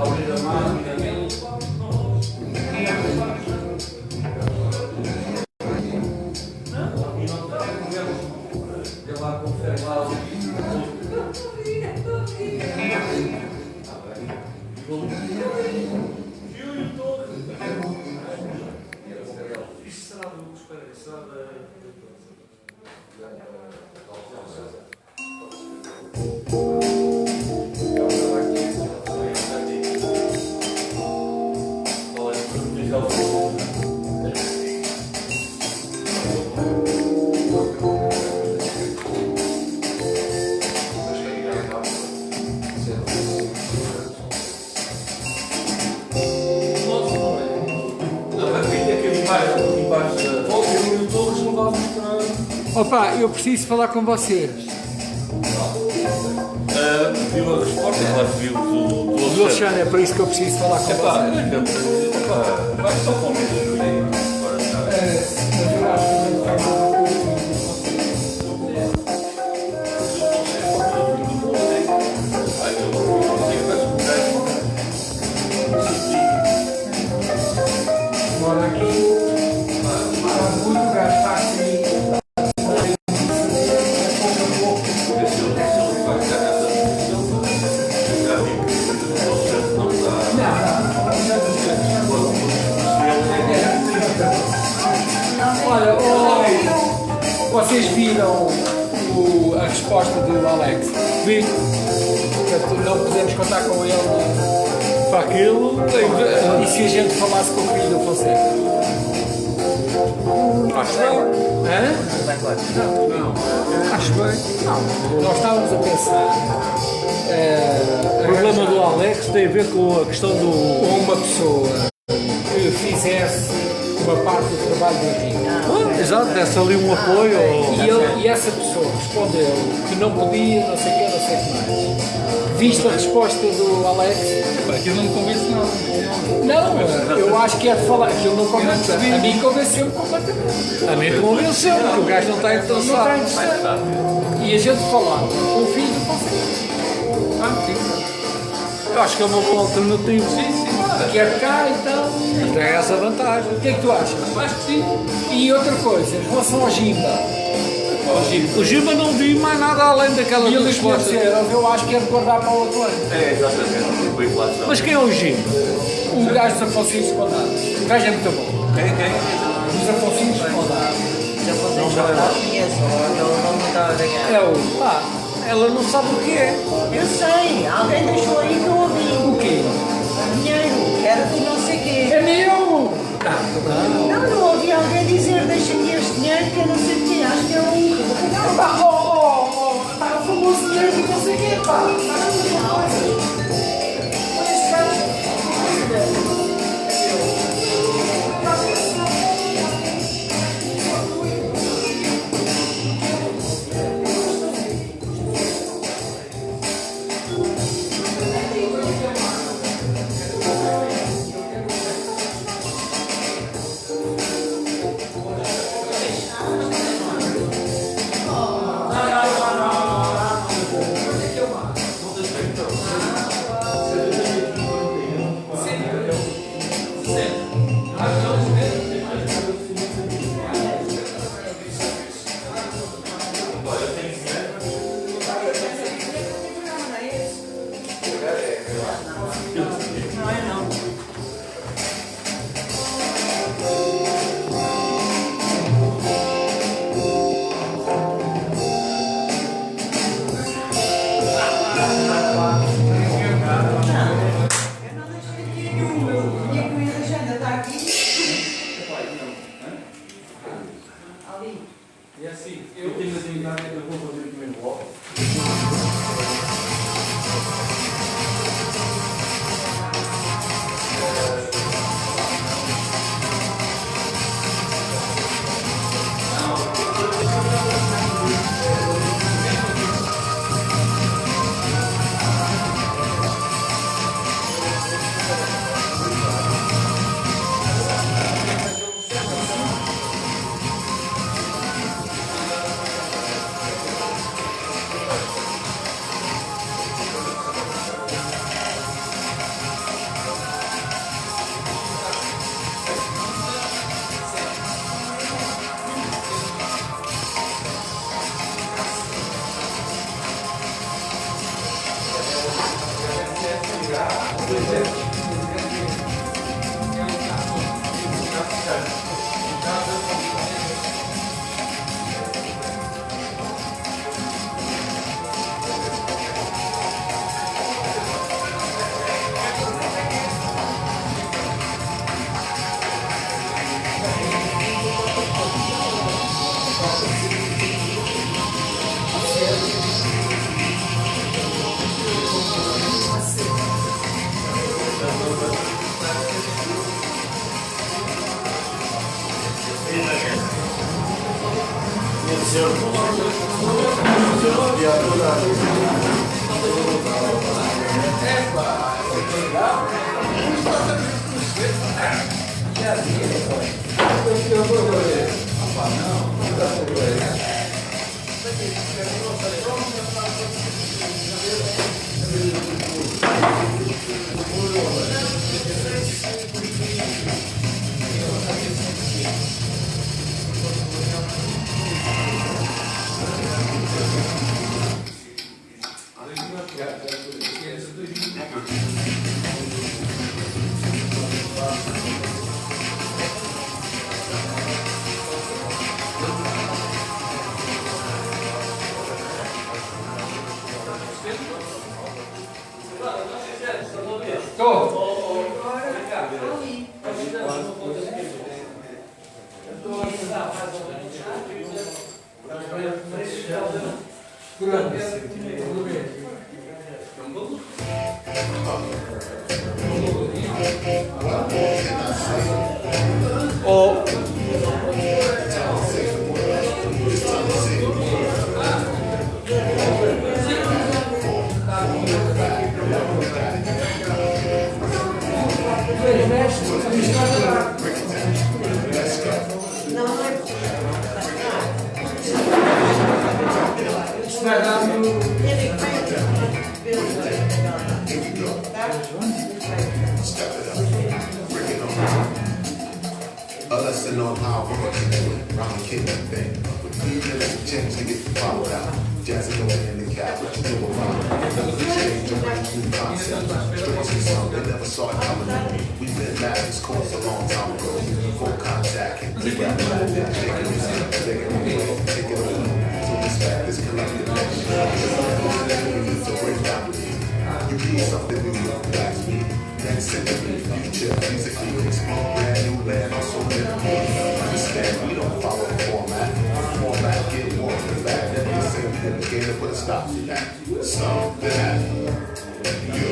abrir a máquina. Ele lá confere lá o isso será do espera aí, será da. Opa, eu preciso falar com vocês. Viu a resposta? Ela viu do Do Alexandre, é por isso que eu preciso falar com vocês. Vai só com o Bora aqui. Muito gasto aqui. Olha, vocês viram a resposta do Alex? Vi. Portanto, não podemos contar com ele para aquilo. E se a gente falasse com o filho do Fonseca? Acho bem. Hã? Não. Acho bem. Não. Nós estávamos a pensar. O problema do Alex tem a ver com a questão do. Uma pessoa que fizesse uma parte do trabalho do Henrique. Exato, desse ali um apoio. E essa pessoa respondeu que não podia, não sei o que, não sei o que mais. Viste a resposta do Alex? Aquilo não me convence nada. Não, eu acho que é de falar, aquilo não convence. A mim convenceu-me completamente. A mim convenceu, porque o gajo não está Não está interessado. interessado. E a gente falava com o filho do Fonseca. Eu acho que é uma boa alternativa. Quer cá e tal. Tem essa vantagem. O que é que tu achas? Acho que sim. E outra coisa, em relação ao Gimba. O Gima não vi mais nada além daquela E ele resposta. eu acho que é de guardar para o outro ano. É, exatamente. Foi inflação. Mas quem é o Gima? O gajo dos Afonsinhos Condados. O gajo é muito bom. Quem? Os Afonsinhos Condados. Já fosse enxotar, conheço, ele não me está a ganhar. É o... Pá, ela não sabe o que é. Eu sei, alguém deixou aí que eu ouvi. O quê? Dinheiro, era do não sei quê. É meu! Não, não ouvi alguém dizer deixa-me este dinheiro que eu não sei o quê, acho que é um... Pá, tá o famoso dinheiro que não sei o quê, pá. Não é não. É assim, eu tenho as entradas, eu vou fazer o primeiro bloco. Oh. A lesson on how we're going to do it. Round the kid thing. With 3 minutes of change to get the power out. Jazzing away in the cap, what you do about it? Change the range, new concept. Straight to something they never saw it coming. We've been at this course a long time ago. Full contact, and we got it. Take it away, take it away. So this fact is collective action. It's a great opportunity. You need something new, relax me. Next century, future, musically, explore brand new land, also living. Understand, we don't follow the format. Format, get more than that. Never the same thing again to put a stop to that. Something that you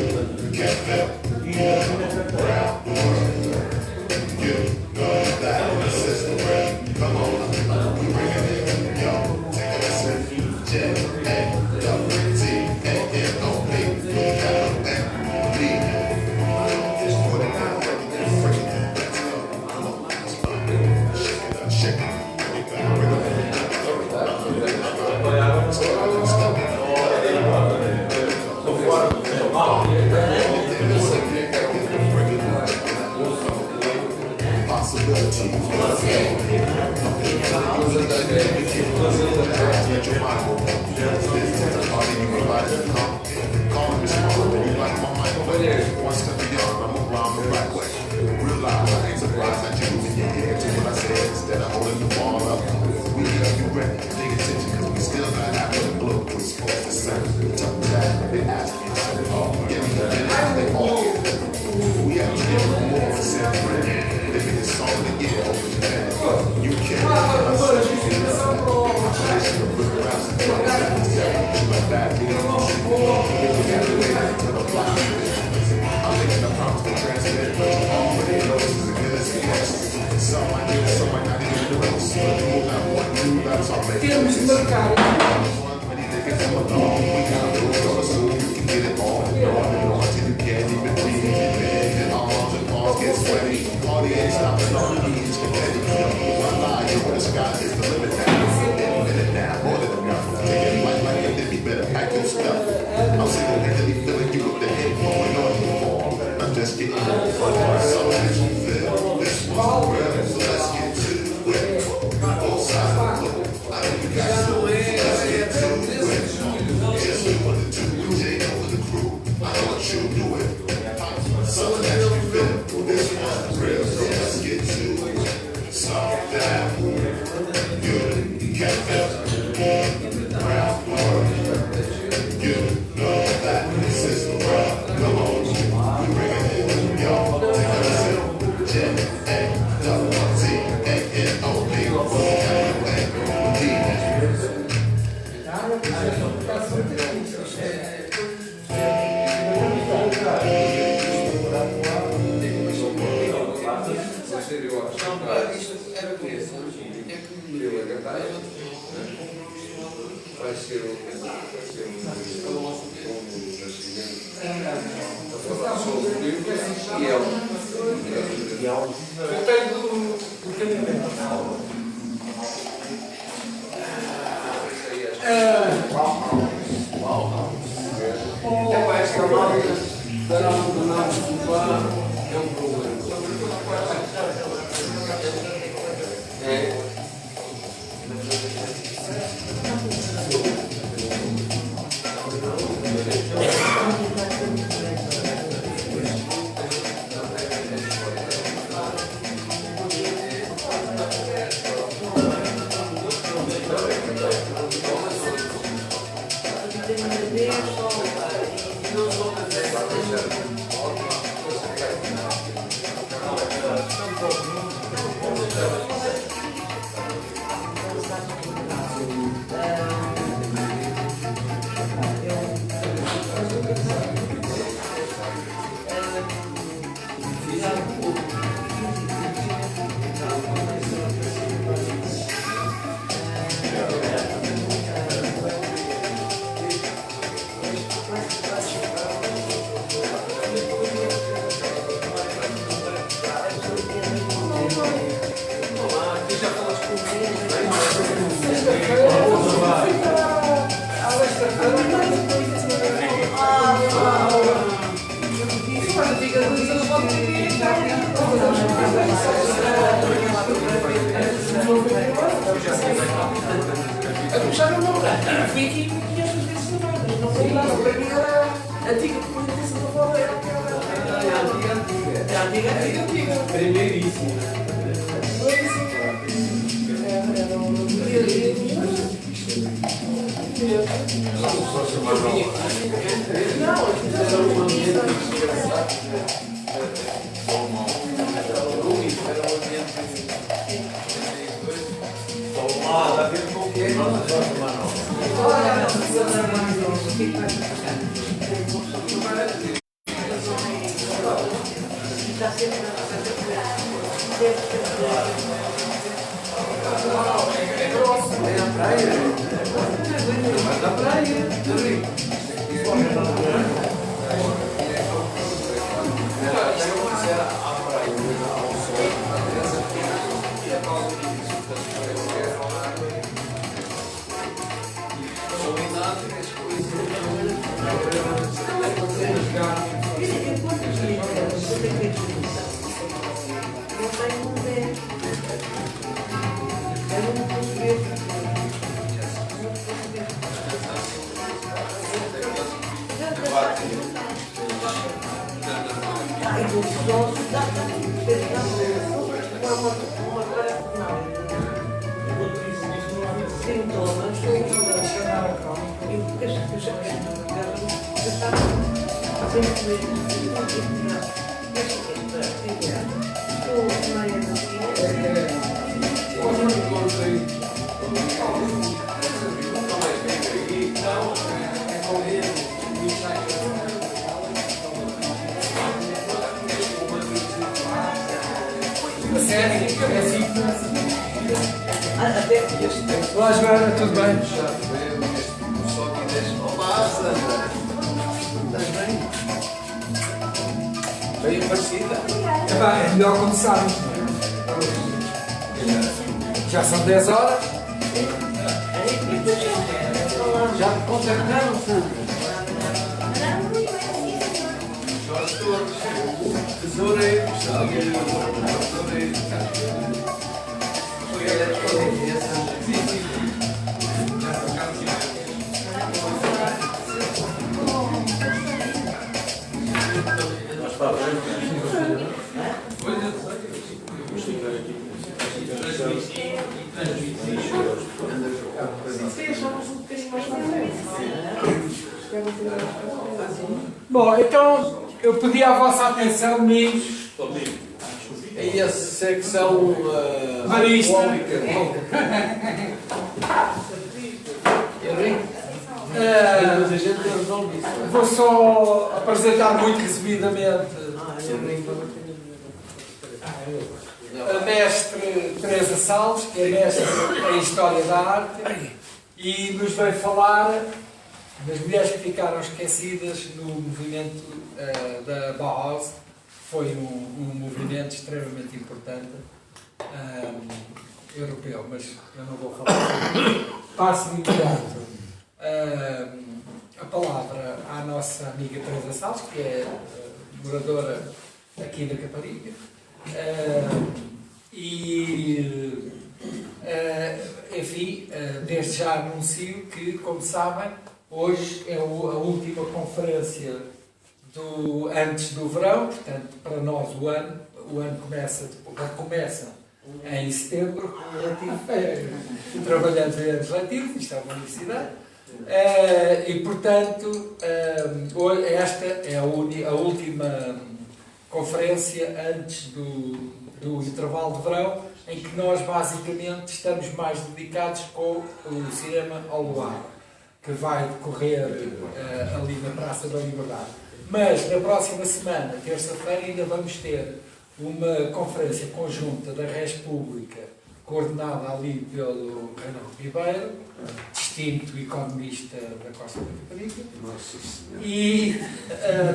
can't feel. Around the world. You know that the system ready. Come on, we bring it in. Yo, take a listen. J-A-W-T-A-N-O-P. One step beyond, I'm around the right way. Realize I ain't surprised that you moving your head to what I said instead of holding the ball up. We have you ready, pay attention, cause we still got half of the blue. We're supposed to send tough that they ask me to send it all. Get me the minute, they all. We have to give them more for send friend. Living this song of the year, over Japan. You can't I said you feel this. Tradition of good raps and fun that is that. You like that, you know. We got to wait until the block. I'm making a promise to transmit, but you already know this is as good as it gets. Some might do, some might not even do it. So you move out one, two, that's all they do. Many niggas come along, we got a rule, so soon you can get it all. No one knows until you can't even breathe. And arms and paws get sweaty. All the ain't stopping, all the needs confetti. One lie, you the sky is the limit now. Any minute now, more than enough. Take it like it, then you better pack your stuff. I'm single-handedly filling you with the hate for what you're for. I'm just getting more fun for something that you feel. This one's real, so let's get to it. Both sides of the look, I know you got to do it. Let's get to it. Just do what to do. J over the crew. I know what you do it. something that you feel. This one's real, so let's get to it. Soft down. You can't feel round the world. You know that this is the world. Come on, we bring it in. Y'all take a sip. Vai ser um a falar sobre o livro e eu tenho do caminho. É esta malta dar abandonados do bar é um problema. É. Olá, Joana, tudo bem? Olá, Sandra. Estás bem? Bem aparecida. É melhor quando sabes. Já são 10 horas. Já te contactaram, Sandra? Nós todos. Tesoureiro. Bom, então eu pedi a vossa atenção, meninos, E a secção Marista. alcoólica. Mas a gente resolve isso. Vou só apresentar muito resumidamente a mestre Teresa Salles, que é mestre em História da Arte, e nos vai falar das mulheres que ficaram esquecidas no movimento da Bauhaus. Foi um movimento extremamente importante europeu, mas eu não vou falar sobre isso. Passo de imediato a palavra à nossa amiga Teresa Salles, que é moradora aqui da Caparica. Enfim, desde já anuncio que, como sabem, hoje é a última conferência antes do verão, portanto, para nós o ano começa em setembro, trabalhando em anos letivos, isto é uma universidade, e portanto, esta é a última conferência antes do intervalo de verão, em que nós basicamente estamos mais dedicados com o cinema ao luar, que vai decorrer ali na Praça da Liberdade. Mas na próxima semana, terça-feira, ainda vamos ter uma conferência conjunta da Res Pública, coordenada ali pelo Renato Ribeiro, distinto economista da Costa da Caparica, e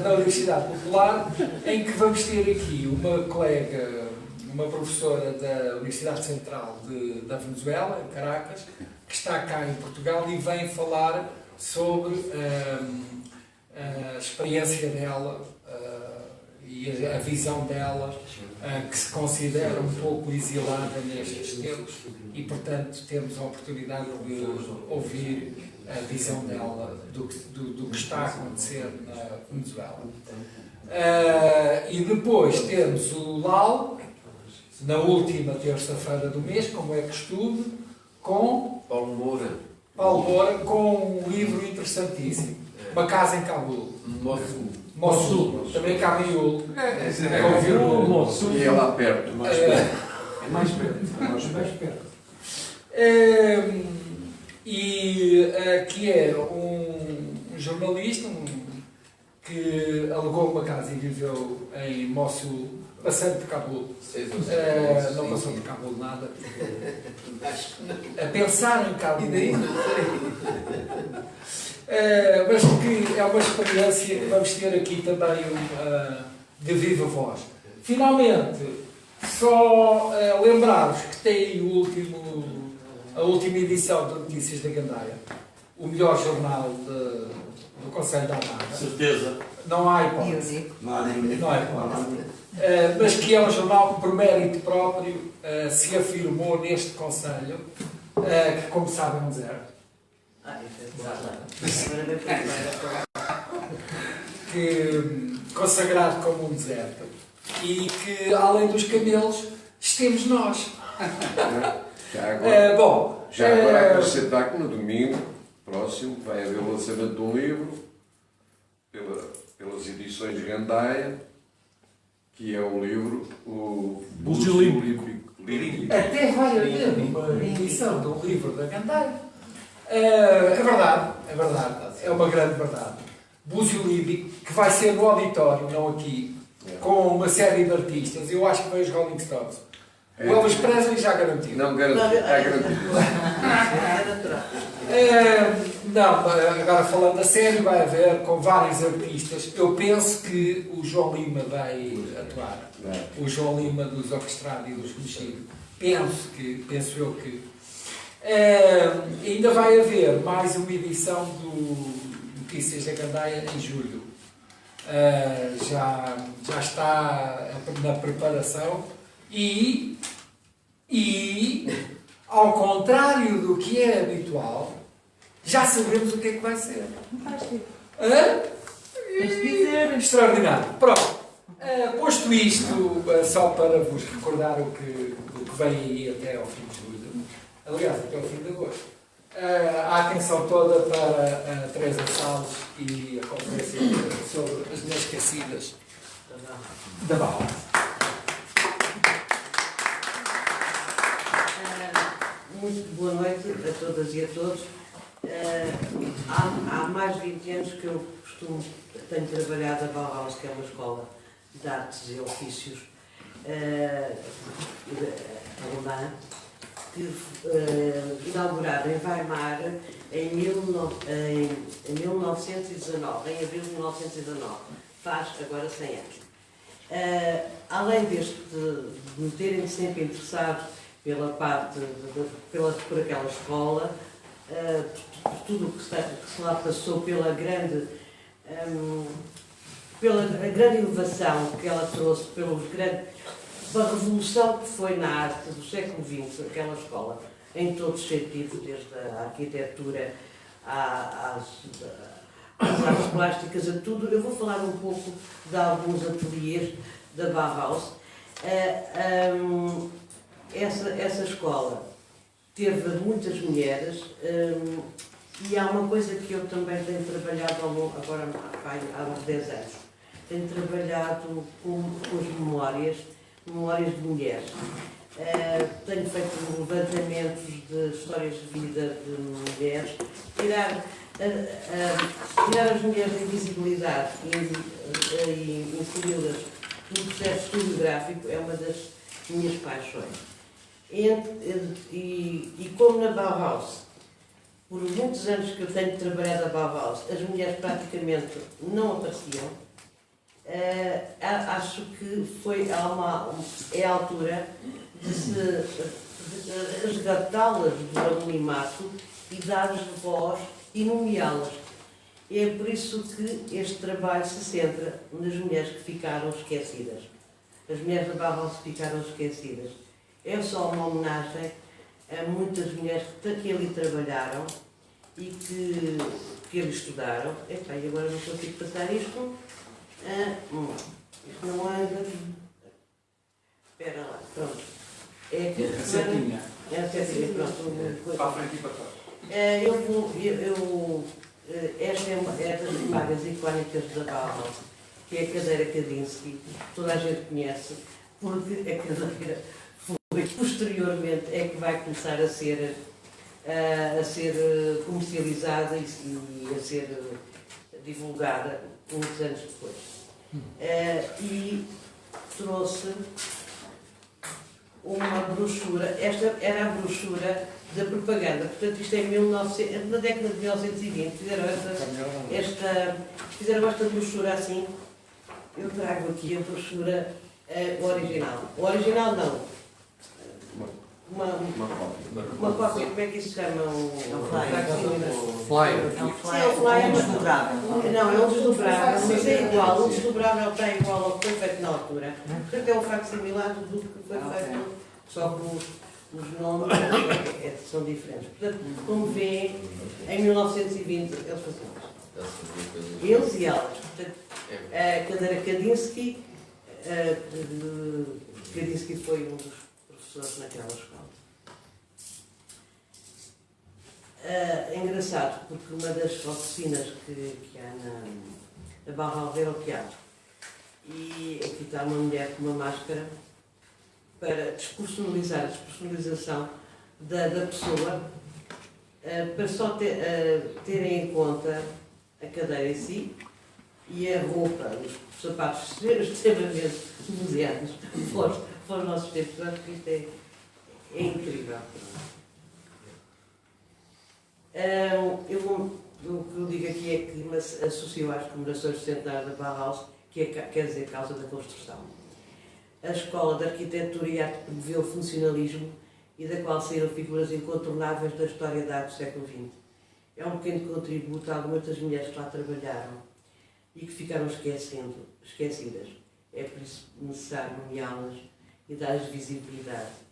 da Universidade Popular, em que vamos ter aqui uma colega, uma professora da Universidade Central da Venezuela, em Caracas, que está cá em Portugal e vem falar sobre a experiência dela e a visão dela, que se considera um pouco exilada nestes tempos, e portanto temos a oportunidade de ouvir a visão dela do que está a acontecer na Venezuela. E depois temos o LAL, na última terça-feira do mês, como é costume, com Paulo Moura. com um livro interessantíssimo, Uma Casa em Cabul. Mossul. Também Camiul. Mossul. E é lá perto. É mais perto. E que é um jornalista que alugou uma casa e viveu em Mossul, passando por Cabul. Não passou por Cabul nada. A pensar em Cabul. Mas que é uma experiência que vamos ter aqui também de viva voz. Finalmente, só lembrar-vos que tem a última edição de Notícias da Gandaia, o melhor jornal do Conselho da Almada. Certeza. Não há hipótese. Não há hipótese. Mas que é um jornal que, por mérito próprio, se afirmou neste Conselho, que, como sabem, é um deserto. Consagrado como um deserto, e que, além dos camelos, estemos nós. Já agora acrescentar que no domingo próximo vai haver o lançamento de um livro pelas edições Gandaia, que é o livro O Búzio Límpico. Até vai haver uma edição de um livro da Gandaia. É verdade, é uma grande verdade. Búzio Límpico, que vai ser no auditório, não aqui, com uma série de artistas. Eu acho que veio os Rolling Stones. O Elvis Presley já garantiu. Não garantiu, está garantido. Não, agora falando a sério, vai haver com vários artistas. Eu penso que o João Lima vai atuar. O João Lima dos Orquestrados e dos Conhecidos. Penso eu que. Ainda vai haver mais uma edição do Notícias da Gandaia em julho. Já está na preparação e, ao contrário do que é habitual, já sabemos o que é que vai ser. Extraordinário. Pronto. Posto isto, só para vos recordar o que vem aí até ao fim de julho, aliás, até ao fim de agosto, a atenção toda para a Teresa Salles e a conferência sobre as inesquecidas da Bala. Muito boa noite a todas e a todos. Há mais de 20 anos que eu tenho trabalhado a Bauhaus, que é uma escola de artes e ofícios alemã, que inaugurada em Weimar em 1919, em abril de 1919, faz agora 100 anos. Além de me terem sempre interessado pela parte, por aquela escola, tudo o que se lá passou pela grande inovação que ela trouxe, pela revolução que foi na arte do século XX, aquela escola, em todos os sentidos, desde a arquitetura às artes plásticas, a tudo. Eu vou falar um pouco de alguns ateliês da Bauhaus. Essa escola teve muitas mulheres e há uma coisa que eu também tenho trabalhado agora há uns 10 anos. Tenho trabalhado com as memórias de mulheres. Tenho feito levantamentos de histórias de vida de mulheres, tirar as mulheres da invisibilidade e inseri-las no processo historiográfico é uma das minhas paixões. E como na Bauhaus, por muitos anos que eu tenho trabalhado a Bauhaus, as mulheres praticamente não apareciam, acho que é a altura de resgatá-las do anonimato e dar-lhes voz e nomeá-las. É por isso que este trabalho se centra nas mulheres que ficaram esquecidas. As mulheres da Bauhaus ficaram esquecidas. É só uma homenagem a muitas mulheres que ali trabalharam e que ali estudaram. Epá, e agora não consigo passar isto. Isto não anda. Espera lá, pronto. É que A setinha. É a setinha, pronto. Para a frente e para trás. Esta é das vagas icónicas da Bauhaus, que é a cadeira Kandinsky, toda a gente conhece, porque a cadeira posteriormente é que vai começar a ser comercializada e a ser divulgada uns anos depois. E trouxe uma brochura, esta era a brochura da propaganda, portanto isto é na década de 1920, fizeram esta brochura assim. Eu trago aqui a brochura original. O original não. Uma cópia, como é que isso se chama? Flyer. Sim, é um flyer desdobrável. Não, é um desdobrável, mas é igual. O desdobrável está igual ao que foi feito na altura. Portanto, é um facsimilado do que foi feito, só que os nomes são diferentes. Portanto, como vêem, em 1920 eles faziam isto. Eles e elas. Portanto, a cadeira Kandinsky, Kandinsky foi um dos professores naquela escola. É engraçado, porque uma das oficinas que há na Bauhaus é o teatro. E aqui está uma mulher com uma máscara para despersonalizar a despersonalização da pessoa, para só terem em conta a cadeira em si e a roupa, os sapatos extremamente modernos para os nossos tempos. Acho que isto é incrível. O que eu digo aqui é que me associo às comemorações do centenário da Bauhaus, que quer dizer causa da construção. A Escola de Arquitetura e Arte promoveu o funcionalismo e da qual saíram figuras incontornáveis da história da arte do século XX. É um pequeno contributo a algumas das mulheres que lá trabalharam e que ficaram esquecidas. É por isso necessário nomeá-las e dar-lhes visibilidade.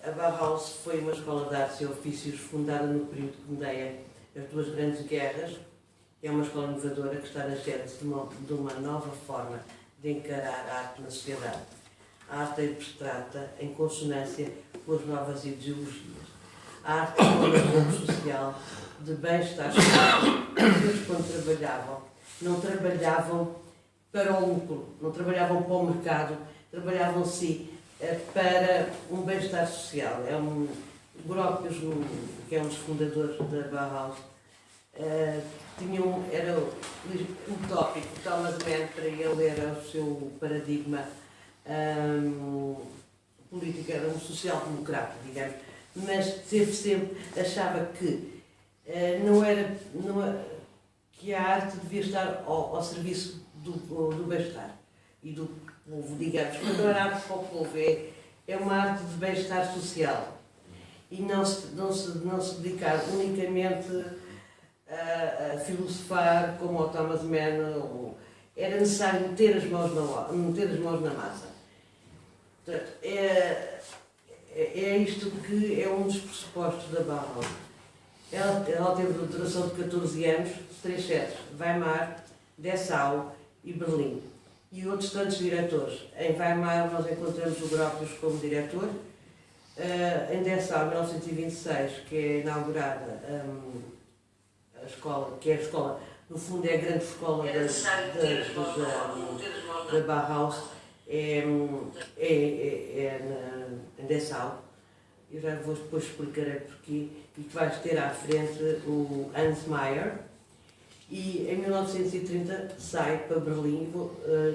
A Bauhaus foi uma escola de artes e ofícios fundada no período que medeia as duas grandes guerras. É uma escola inovadora que está na gênese de uma nova forma de encarar a arte na sociedade. A arte abstrata em consonância com as novas ideologias. A arte como um social de bem-estar social. Eles, quando trabalhavam, não trabalhavam para o lucro, não trabalhavam para o mercado, trabalhavam sim para um bem-estar social. Gropius, que é um dos fundadores da Bauhaus, era utópico. Thomas Mann, para ele, era o seu paradigma político, era um social-democrata, digamos, mas sempre achava que que a arte devia estar ao serviço do bem-estar e do povo, digamos. Quando não era arte para o povo, é uma arte de bem-estar social e não se dedicar unicamente a filosofar como o Thomas Mann. Era necessário meter as mãos na massa. Portanto, é isto que é um dos pressupostos da Bauhaus. Ela teve duração de 14 anos, 3 sedes, Weimar, Dessau e Berlim. E outros tantos diretores. Em Weimar nós encontramos o Gropius como diretor. Em Dessau, em 1926, que é inaugurada a escola, que é a escola, no fundo é a grande escola da Bauhaus, em Dessau. Eu já vos depois explicarei porquê, e que vais ter à frente o Hans Mayer, e em 1930 sai para Berlim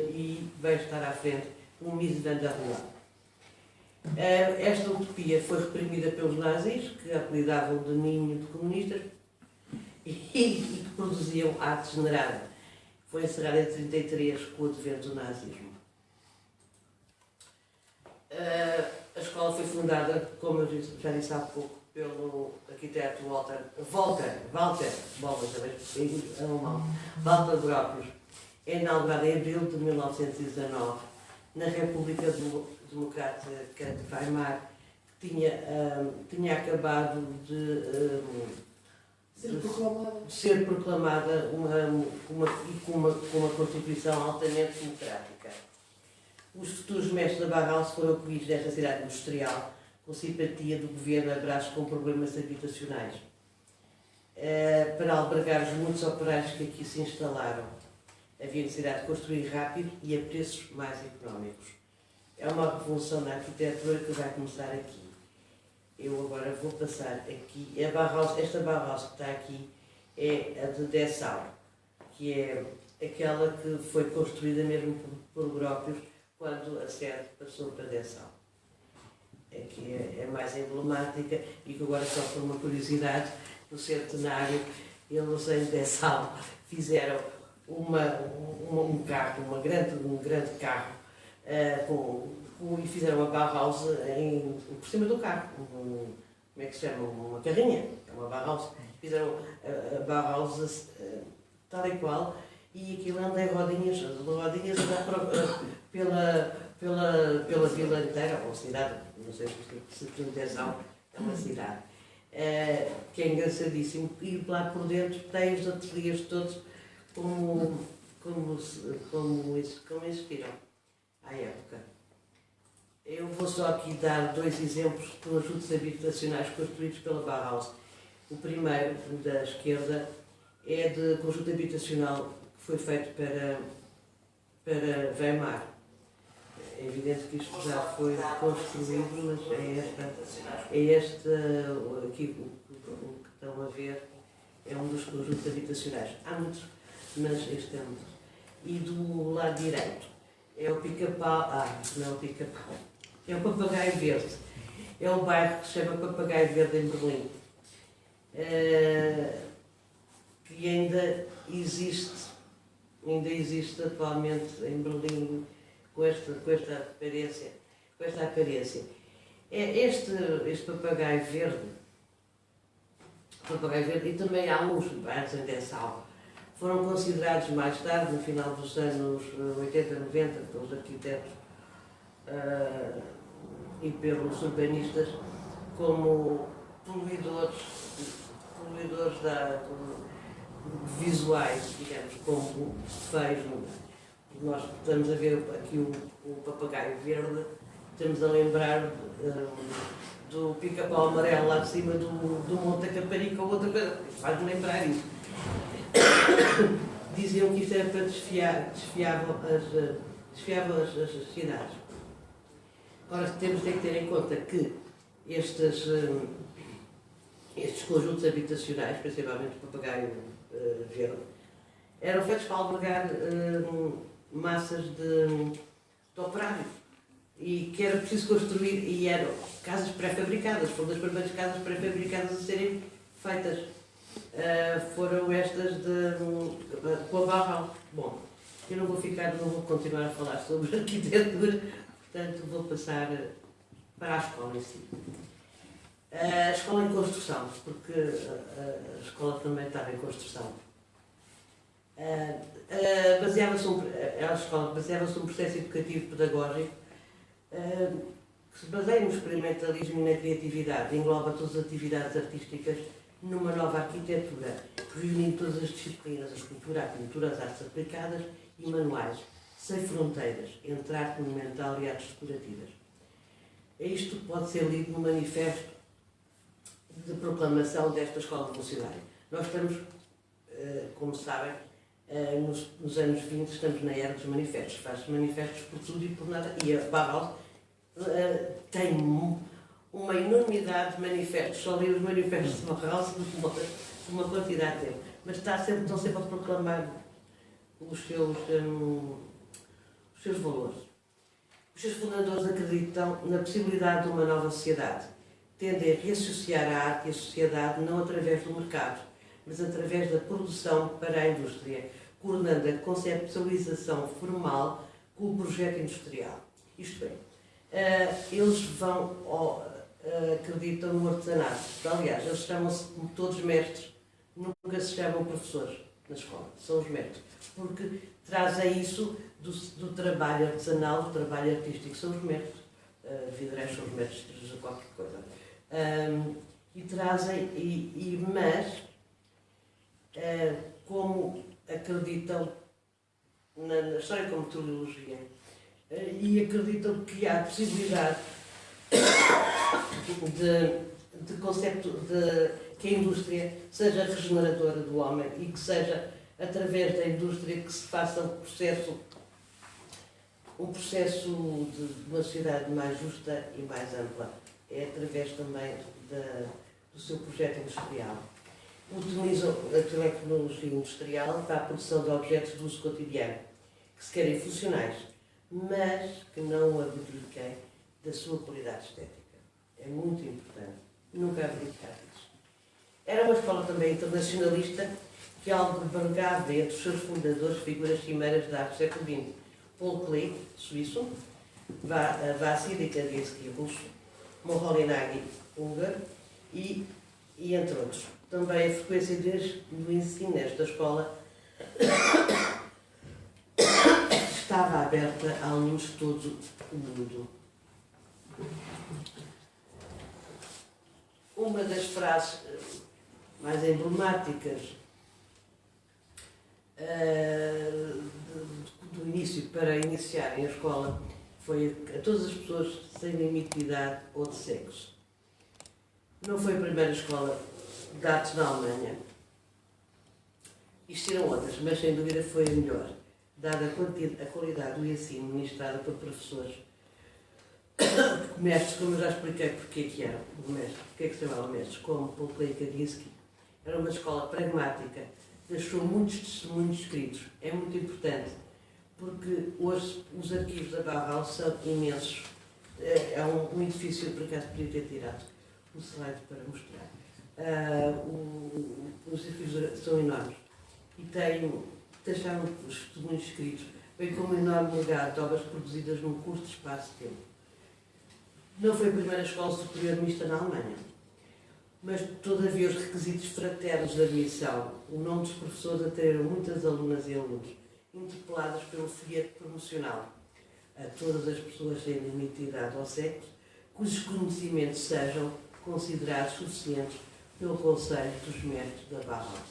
e vai estar à frente o Mies van der Rohe. Esta utopia foi reprimida pelos nazis, que a apelidavam de ninho de comunistas, e que produziam arte degenerada. Foi encerrada em 1933 com o advento do nazismo. A escola foi fundada, como eu já disse há pouco, pelo arquiteto Walter Gropius. É inaugurada em abril de 1919 na República Democrática de Weimar, que tinha acabado de ser proclamada com uma Constituição altamente democrática. Os futuros mestres da Bauhaus foram acolhidos nesta cidade industrial com simpatia do governo a braços com problemas habitacionais, para albergar os muitos operários que aqui se instalaram. Havia necessidade de construir rápido e a preços mais económicos. É uma revolução na arquitetura que vai começar aqui. Eu agora vou passar aqui. Esta Bauhaus que está aqui é a de Dessau, que é aquela que foi construída mesmo por Gropius quando a sede passou para Dessau. Que é mais emblemática e que agora, só por uma curiosidade, no centenário, eles em Dessau fizeram um carro, um grande carro, e fizeram a Bauhaus por cima do carro, como é que se chama? Uma carrinha, é uma Bauhaus. Fizeram a Bauhaus tal e qual, e aquilo anda em rodinhas pela vila inteira, ou cidade, não sei se Dessau é uma cidade, que é engraçadíssimo, e lá por dentro tem os ateliês todos como existiram à época. Eu vou só aqui dar 2 exemplos de conjuntos habitacionais construídos pela Bauhaus. O primeiro, da esquerda, é de conjunto habitacional que foi feito para Weimar. É evidente que isto já foi construído, mas é este aqui o que estão a ver, é um dos conjuntos habitacionais. Há muitos, mas este é um dos. E do lado direito é o Pica-Pau, não é o Pica-Pau, é o Papagaio Verde. É o bairro que se chama Papagaio Verde em Berlim, que ainda existe atualmente em Berlim com esta aparência. Este papagaio verde, e também há uns bairros em Dessau, foram considerados mais tarde, no final dos anos 80, 90, pelos arquitetos e pelos urbanistas, como poluidores visuais, digamos, como feios, nós estamos a ver aqui o papagaio verde, estamos a lembrar do pica-pau amarelo lá de cima do Monte da Caparica ou outra coisa. Faz-me lembrar isso. Diziam que isto era para desfiavam as cidades. Ora, temos de ter em conta que estes conjuntos habitacionais, principalmente o papagaio verde, eram feitos para albergar massas de operários e que era preciso construir, e eram casas pré-fabricadas, foram das primeiras casas pré-fabricadas a serem feitas. Foram estas com a Bauhaus. Bom, eu não vou continuar a falar sobre arquitetura, portanto vou passar para a escola em si. A escola em construção, porque a escola também estava em construção. A escola baseava-se num processo educativo pedagógico que se baseia no experimentalismo e na criatividade, engloba todas as atividades artísticas numa nova arquitetura, reunindo todas as disciplinas, a escultura, a pintura, as artes aplicadas e manuais, sem fronteiras, entre arte monumental e artes decorativas. Isto pode ser lido no manifesto de proclamação desta escola revolucionária. Nós estamos, como sabem, nos anos 20 estamos na era dos manifestos. Faz-se manifestos por tudo e por nada. E a Bauhaus tem uma enormidade de manifestos. Só li os manifestos de Bauhaus uma quantidade de tempo. Mas estão sempre a proclamar os seus valores. Os seus fundadores acreditam na possibilidade de uma nova sociedade. Tendem a reassociar a arte e a sociedade não através do mercado, mas através da produção para a indústria, coordenando a conceptualização formal com o projeto industrial. Isto é, eles acreditam no artesanato. Aliás, eles chamam-se todos mestres, nunca se chamam professores na escola, são os mestres, porque trazem isso do trabalho artesanal, do trabalho artístico, são os mestres. Vidreiros são os mestres de qualquer coisa. E trazem, mas como acreditam na história como metodologia, e acreditam que há possibilidade que a indústria seja regeneradora do homem e que seja através da indústria que se faça um processo de uma sociedade mais justa e mais ampla. É através também do seu projeto industrial. Utilizam a tecnologia industrial para a produção de objetos de uso cotidiano, que se querem funcionais, mas que não abdiquem da sua qualidade estética. É muito importante nunca abdicar disso. Era uma escola também internacionalista que albergava entre os seus fundadores figuras cimeiras da arte do século XX. Paul Klee, suíço, Vassili Kandinsky, russo, Moholy Nagy, húngaro e entre outros. Também a frequência do ensino nesta escola estava aberta a alunos de todo o mundo. Uma das frases mais emblemáticas do início para iniciarem a escola foi a todas as pessoas sem limite de idade ou de sexo. Não foi a primeira escola de artes na Alemanha. Existiram outras, mas sem dúvida foi a melhor, dada a qualidade do ensino ministrado por professores. Mestres, como eu já expliquei porque que eram mestres, porque é que se chamavam mestres, como Paul Klee e Kandinsky. Era uma escola pragmática, deixou muitos testemunhos escritos. É muito importante, porque hoje os arquivos da Bauhaus são imensos. É um edifício, por acaso, podia ter tirado o slide para mostrar. Os arquivos são enormes e deixaram os testemunhos escritos, bem como um enorme legado de obras produzidas num curto espaço de tempo. Não foi a primeira escola superior mista na Alemanha, mas todavia os requisitos fraternos de admissão, o nome dos professores atraíram muitas alunas e alunos, interpeladas pelo folheto promocional a todas as pessoas sem limite de idade ou sexo, cujos conhecimentos sejam considerados suficientes pelo Conselho dos Mestres da Bauhaus.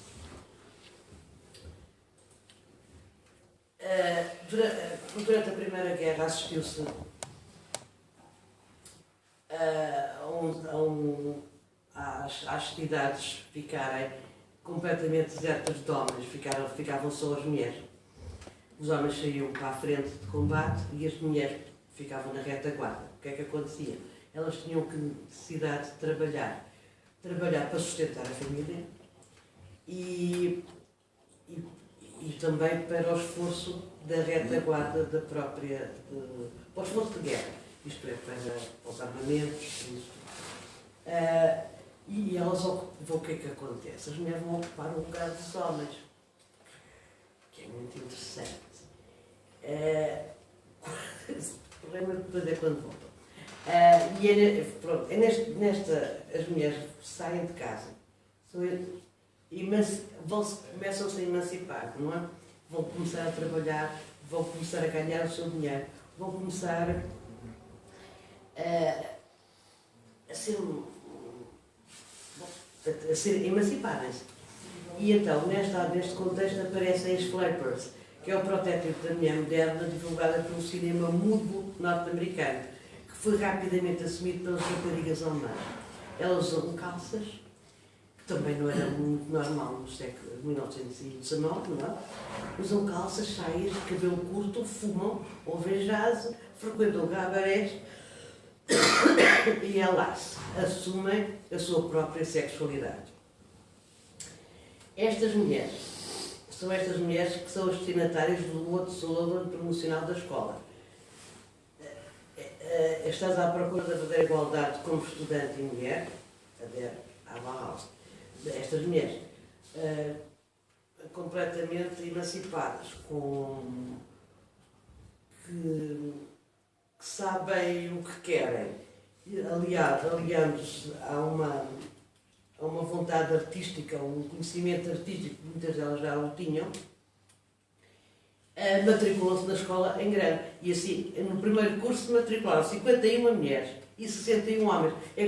Durante a Primeira Guerra assistiu-se às cidades ficarem completamente desertas de homens, ficavam só as mulheres. Os homens saíam para a frente de combate e as mulheres ficavam na retaguarda. O que é que acontecia? Elas tinham que necessidade de trabalhar para sustentar a família e também para o esforço da retaguarda da própria, para o esforço de guerra, isto é, para os armamentos, isso. E elas ocupam, o que é que acontece? As mulheres vão ocupar o lugar dos homens, que é muito interessante. Lembro-me depois é quando voltam. As mulheres saem de casa começam-se a emancipar, não é? Vão começar a trabalhar, vão começar a ganhar o seu dinheiro, vão começar a ser emanciparem-se. E então, neste contexto, aparecem as flappers, que é o protótipo da mulher moderna divulgada pelo cinema mudo norte-americano, que foi rapidamente assumido pelas raparigas alemãs. Elas usam calças, que também não era muito normal no século 1919, não é? Usam calças, saias, cabelo curto, fumam, ouvem jazz, frequentam gabarés e elas assumem a sua própria sexualidade. São estas mulheres que são as destinatárias do outro slogan promocional da escola. Estás à procura da verdadeira igualdade como estudante e mulher, adere à Bauhaus. Estas mulheres completamente emancipadas, que sabem o que querem, aliando-se a uma vontade artística, um conhecimento artístico que muitas delas já o tinham, matriculam-se na escola em grande. E assim, no primeiro curso matricularam 51 mulheres e 61 homens. É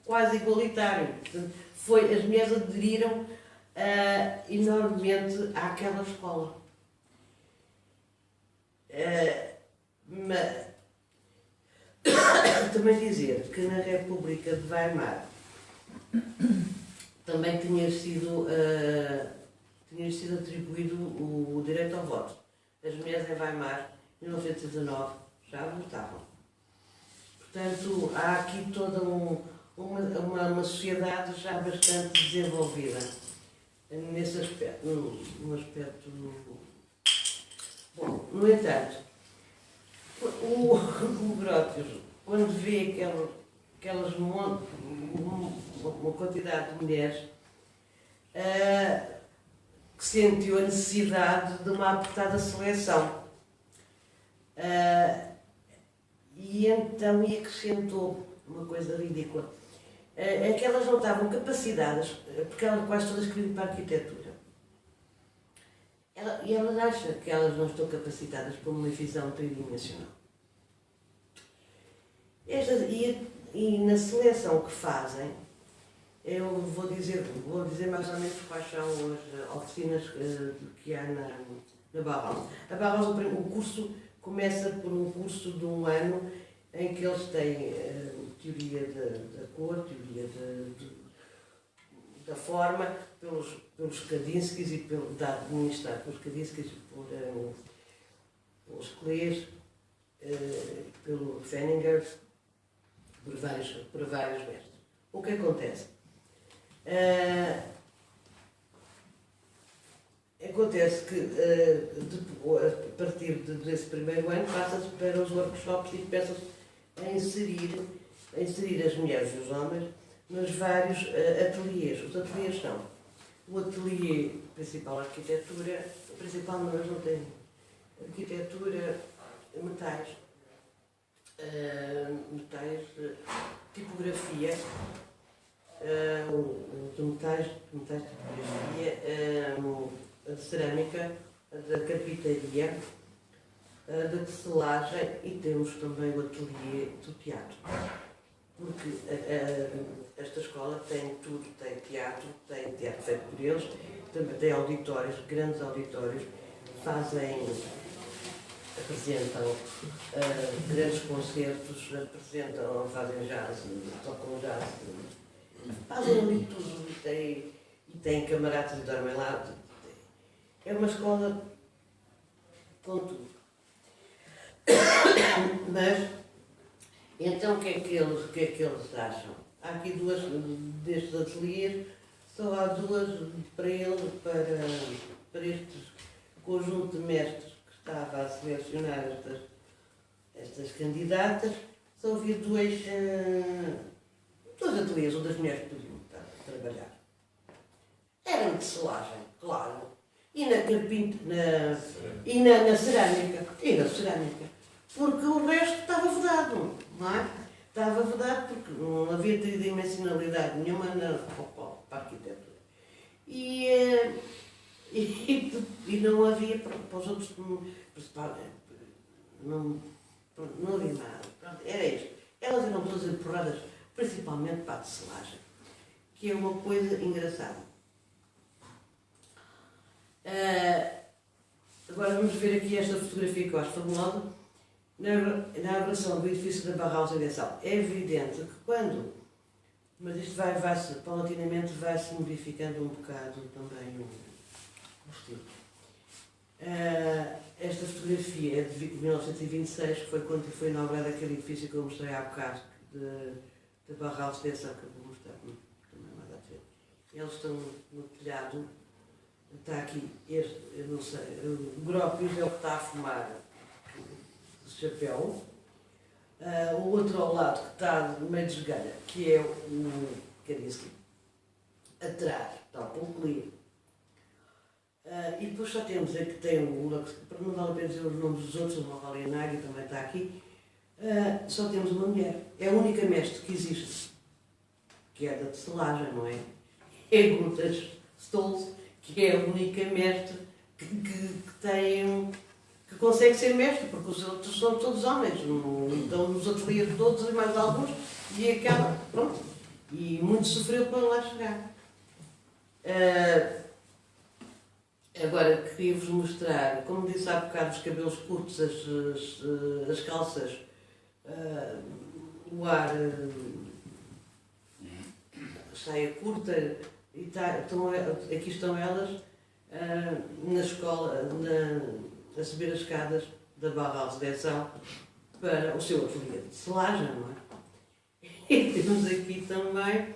quase igualitário. Portanto, as mulheres aderiram enormemente àquela escola. Mas também dizer que na República de Weimar também tinha sido atribuído o direito ao voto. As mulheres em Weimar, em 1919, já votavam. Portanto, há aqui toda uma sociedade já bastante desenvolvida nesse aspecto. Num aspecto. Bom, no entanto, o Grotius, quando vê uma quantidade de mulheres, que sentiu a necessidade de uma apertada seleção. E então acrescentou uma coisa ridícula. É que elas não estavam capacitadas, porque elas quase todas queriam ir para a arquitetura. E elas acham que elas não estão capacitadas para uma visão tridimensional. E na seleção que fazem, eu vou dizer mais ou menos quais são as oficinas que há na Bauhaus. A Bauhaus, o curso começa por um curso de um ano em que eles têm teoria da cor, teoria da forma, pelos Kandinskis e administrado pelos Kandinskis, pelos Klees, pelo Fenninger, por vários mestres. O que acontece? Acontece que a partir desse primeiro ano passa-se para os workshops e começa-se a inserir as mulheres e os homens nos vários ateliês. Os ateliês são o ateliê principal arquitetura, o principal mas não tem arquitetura, metais, tipografia, de metais de tipografia, a de cerâmica, a da carpintaria, a da tecelagem e temos também o ateliê do teatro. Porque esta escola tem tudo, tem teatro feito por eles, também tem auditórios, grandes auditórios, fazem apresentam grandes concertos, apresentam, fazem jazz, tocam jazz, fazem ali tudo e têm camaradas e dormem lá. É uma escola com tudo. Mas, então, o que é que eles acham? Há aqui duas destes ateliês, só há duas para este conjunto de mestres que estava a selecionar estas candidatas, só havia dois ateliês onde as mulheres podiam trabalhar. Eram de selagem, claro, e na carpintaria, na cerâmica, porque o resto estava vedado, não é? Estava vedado porque não havia tridimensionalidade nenhuma para a arquitetura. E não havia para os outros, não havia nada. Pronto, era isto. Elas eram todas empurradas, principalmente para a tecelagem, que é uma coisa engraçada. Agora vamos ver aqui esta fotografia que eu acho fabulosa. Na inauguração do edifício da Bauhaus em Dessau. É evidente que quando, mas isto vai-se, paulatinamente, vai-se modificando um bocado também o estilo. Esta fotografia é de 1926, que foi quando foi inaugurado aquele edifício que eu mostrei há bocado, da Bauhaus em Dessau, que eu vou mostrar, também mais a ver. Eles estão no telhado, está aqui, este, eu não sei, o Grópios é o que está a fumar chapéu, o outro ao lado que está meio desgalha, que é o Kandinsky, atrás está o Poncli, e depois só temos aqui, tem o Lux, não vale a pena dizer os nomes dos outros, o Mavalienari também está aqui, só temos uma mulher, é a única mestre que existe, que é da tecelagem, não é? É Gutas Stolz, que é a única mestre que tem... que consegue ser mestre, porque os outros são todos homens, estão nos ateliês todos e mais alguns, e aquela, pronto, e muito sofreu para lá chegar. Agora queria-vos mostrar, como disse há bocado, os cabelos curtos, as calças, o ar, saia curta, e aqui estão elas na escola, a subir as escadas da Bauhaus de Dessau para o seu ateliê de selagem, não é? E temos aqui também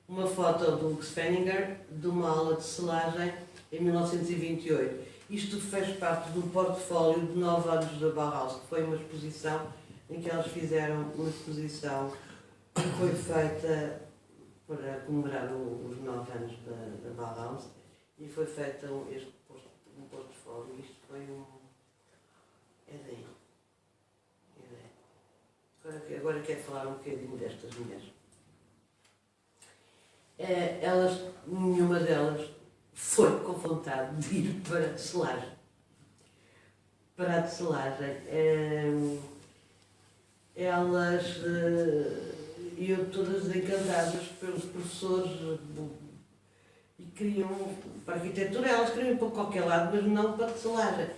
uma foto do Hux Fenninger de uma aula de selagem em 1928. Isto fez parte do portfólio de 9 anos da Bauhaus, que foi uma exposição em que elas fizeram uma exposição que foi feita para comemorar os 9 anos da Bauhaus e foi feita este portfólio. Isto foi é daí. Agora quero falar um bocadinho destas mulheres. Nenhuma delas foi com vontade de ir para a tecelagem. Para a tecelagem. Elas iam todas encantadas pelos professores e queriam, para a arquitetura, elas queriam ir para qualquer lado, mas não para a tecelagem.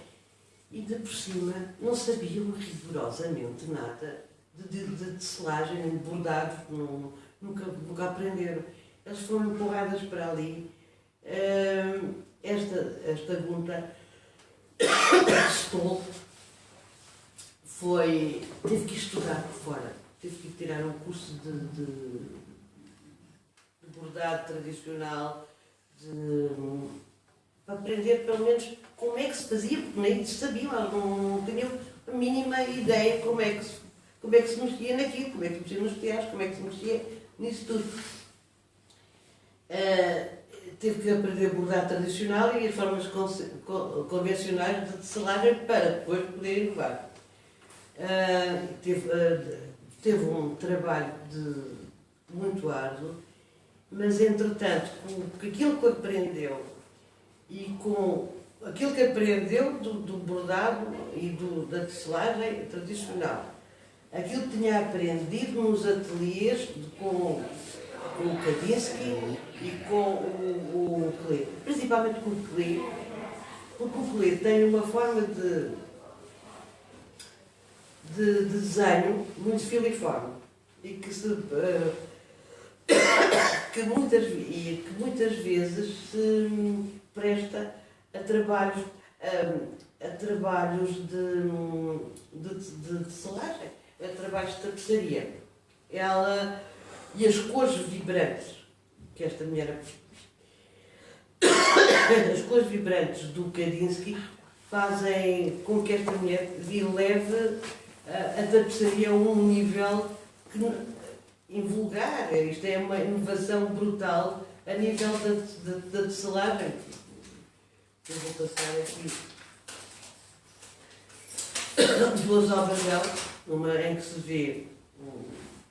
E de por cima não sabiam rigorosamente nada de tecelagem, nem de bordado, nunca aprenderam. Elas foram empurradas para ali. Esta Gunta Stoll teve que estudar por fora, teve que tirar um curso de bordado tradicional, para aprender pelo menos como é que se fazia, porque nem sabiam, elas não tinham a mínima ideia como é que se mexia naquilo, como é que se mexia nos teatros, como é que se mexia nisso tudo. Teve que aprender bordado tradicional e as formas convencionais de tecelagem para depois poder inovar. Teve um trabalho muito árduo, mas entretanto, com aquilo que aprendeu e com aquilo que aprendeu do bordado e da tecelagem tradicional, aquilo que tinha aprendido nos ateliês com o Kandinsky e com o Klee, principalmente com o Klee, porque o Klee tem uma forma de de desenho muito filiforme e que, que muitas vezes se presta a trabalhos, de tecelagem, a trabalhos de tapeçaria. Ela e as cores vibrantes que esta mulher, as cores vibrantes do Kandinsky fazem com que esta mulher leve a tapeçaria a um nível invulgar. Isto é uma inovação brutal a nível da tecelagem. Eu vou passar aqui duas obras dela, uma em que se vê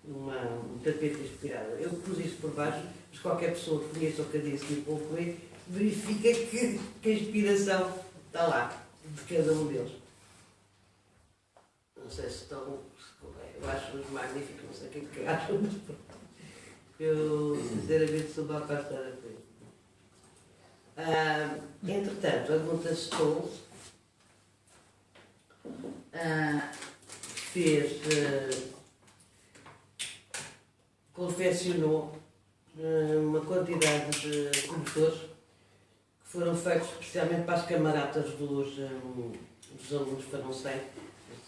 um tapete inspirado. Eu pus isto por baixo, mas qualquer pessoa que conheça o Kandinsky um pouco verifica que a inspiração está lá, de cada um deles. Não sei se estão. Eu acho-os magníficos, não sei o que acham, mas eu sinceramente sou mal para estar a ver. Entretanto, a Gunther Stolz confeccionou uma quantidade de cobertores que foram feitos especialmente para as camaradas dos alunos, para não sei,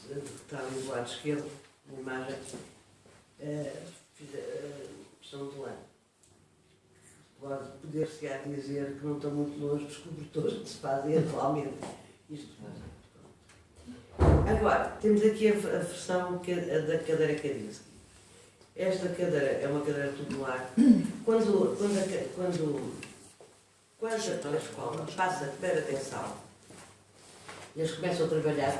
que está ali do lado esquerdo, na imagem, são de lã. Pode poder-se-á dizer que não estão muito longe dos cobertores que se fazem atualmente. Agora, temos aqui a versão da cadeira Kandinsky. Esta cadeira é uma cadeira tubular. Quando a escola passa para a tensão, eles começam a trabalhar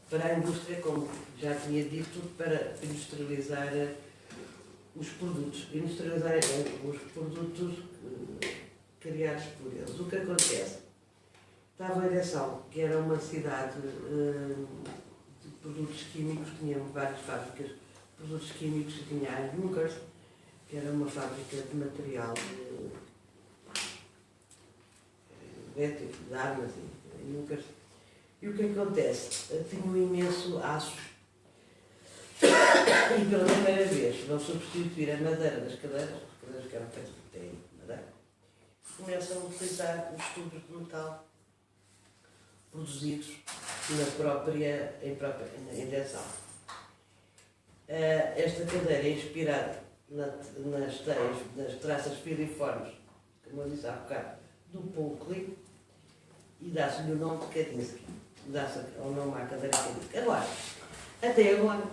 para a indústria, como já tinha dito, para industrializar os produtos, os produtos criados por eles. O que acontece? Estava a Ereção, que era uma cidade de produtos químicos, tinha várias fábricas de produtos químicos, e tinha a Junkers, que era uma fábrica de material elétrico, de armas, e Junkers. E o que acontece? Tinha um imenso aço. E pela primeira vez vão substituir a madeira das cadeiras, as cadeiras que eram feitas de madeira, começam a utilizar os tubos de metal produzidos em injeção. Esta cadeira é inspirada nas traças filiformes, como eu disse há bocado, do Paul Klee, e dá-se-lhe o nome de Kandinsky. Dá-se o nome à cadeira Kandinsky. Agora, até agora,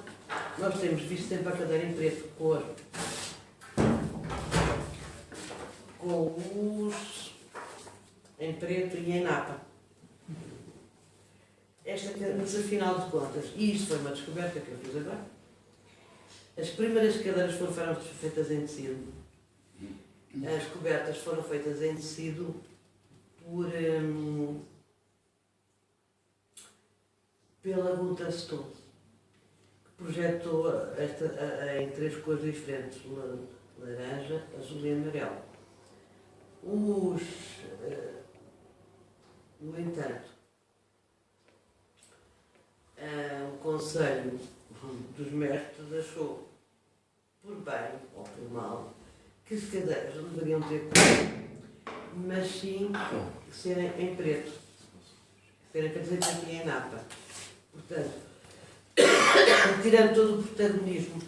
nós temos visto sempre a cadeira em preto, com os em preto e em napa. Mas afinal de contas, e isto foi uma descoberta que eu fiz agora, as primeiras cadeiras foram feitas em tecido. As cobertas foram feitas em tecido pela Gunther Stolz, que projetou em 3 cores diferentes, laranja, azul e amarelo. No entanto, o Conselho dos Mestres achou, por bem ou por mal, que as cadeiras não deveriam ter cor, mas sim serem em preto, serem feitas aqui em napa. Portanto, tirando todo o protagonismo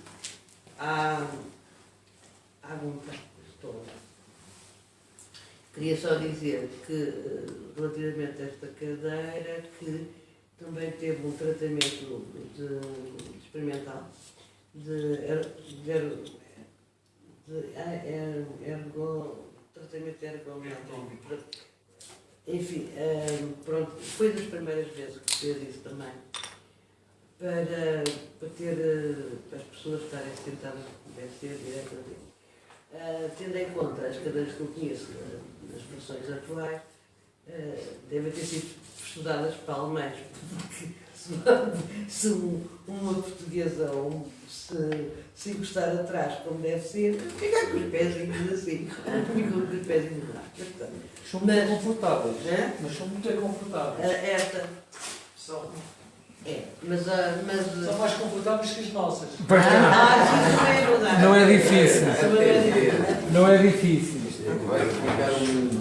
à Gunther Stolz. Queria só dizer que, relativamente a esta cadeira, que também teve um tratamento experimental tratamento ergonómico. Enfim, pronto, foi das primeiras vezes que fez isso também, para as pessoas estarem sentadas como deve ser diretamente. Tendo em conta as cadeiras que eu conheço nas versões atuais, devem ter sido estudadas para alemães, porque se uma portuguesa se encostar atrás como deve ser, ficar com os pezinhos assim, ficam com os pezinhos lá. São muito confortáveis. É? Mas são muito confortáveis. Esta São. Mas São mais confortáveis que as nossas. isso também é verdade. Não é difícil. Também é difícil. Não é difícil. Vai ficar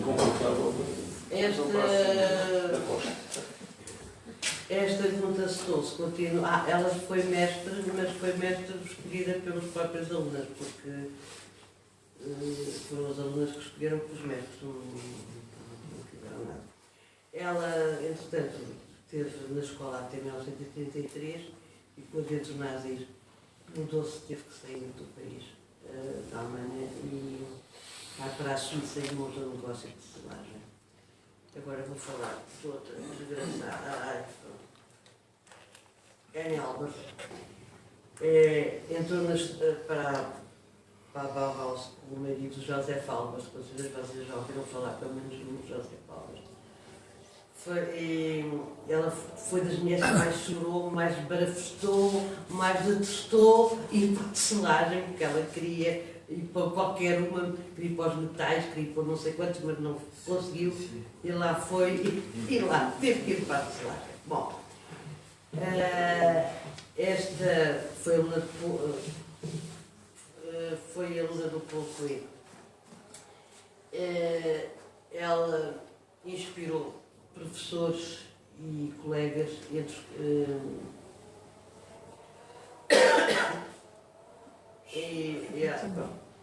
confortável. Esta junta se continua. Ela foi mestre, mas foi mestre escolhida pelos próprios alunos, porque foram os alunos que escolheram pelos mestres, não fizeram nada. Ela, entretanto, esteve na escola até 1933 e com o advento dos nazis mudou-se, teve que sair do país, da Alemanha, e vai para a Suíça e montou um negócio de selagem. Agora vou falar de outra desgraçada. Anne Albert entrou para a Bauhaus com o marido José Albert. Vocês já ouviram falar pelo menos do José Albert. Ela foi das mulheres que mais chorou, mais barafustou, mais detestou ir para a tecelagem, porque ela queria ir para qualquer uma, queria ir para os metais, queria ir para não sei quantos, mas não conseguiu. E lá foi, e lá teve que ir para a tecelagem. Bom, esta foi a aluna do Paul Klee. Ela inspirou professores e colegas entre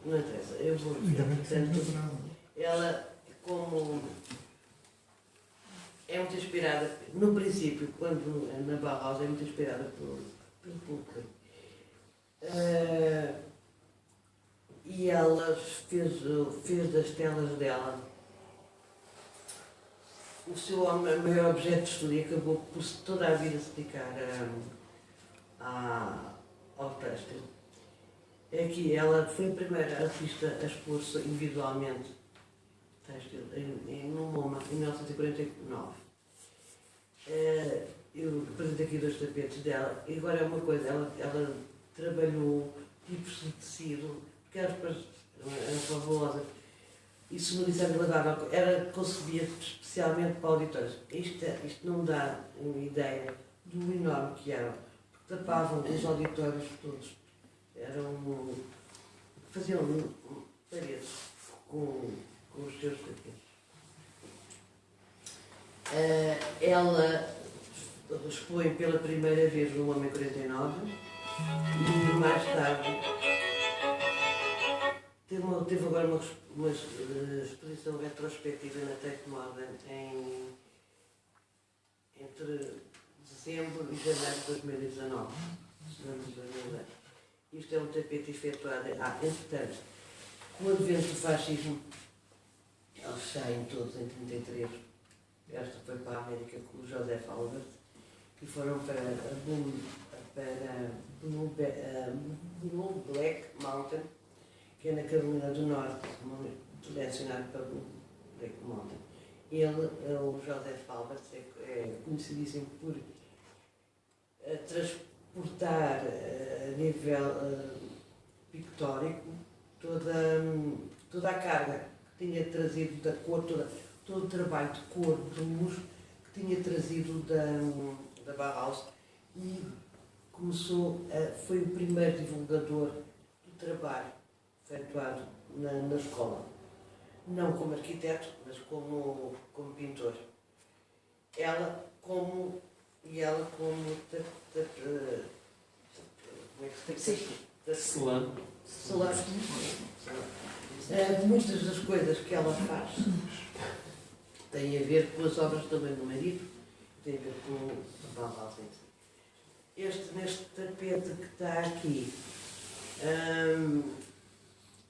não interessa, eu vou dizer, portanto, ela como é muito inspirada, no princípio, quando na Bauhaus, é muito inspirada pelo Pulque. E ela fez das telas dela o seu maior objeto de estudo e acabou por toda a vida se dedicar ao têxtil. É que ela foi a primeira artista a expor-se individualmente têxtil no MoMA, em 1949. Eu apresento aqui 2 tapetes dela, e agora é uma coisa, ela trabalhou tipos de tecido, porque eram fabulosas. Isso no design lavável era concebida especialmente para auditores. Isto não dá uma ideia do enorme que eram, porque tapavam os auditórios todos. Faziam paredes com os seus tapetes. Ela expõe pela primeira vez no Homem 49 e mais tarde teve agora uma exposição retrospectiva na Tate Modern entre dezembro e janeiro de 2019. Isto é um tapete efetuado. Entretanto, com o advento do fascismo, eles saem todos em 33. Esta foi para a América com o José Albert e foram para Blue Black Mountain, que é na Carolina do Norte, direcionado para Blue Black Mountain. Ele, o José Albert, é conhecidíssimo por transportar a nível pictórico toda a carga que tinha trazido da cor, todo o trabalho de cor, de luz que tinha trazido da Bauhaus e foi o primeiro divulgador do trabalho efetuado na escola. Não como arquiteto, mas como pintor. Ela como muitas das coisas que ela faz têm a ver com as obras também do marido, têm a ver com a Bauhaus em si. Neste tapete que está aqui,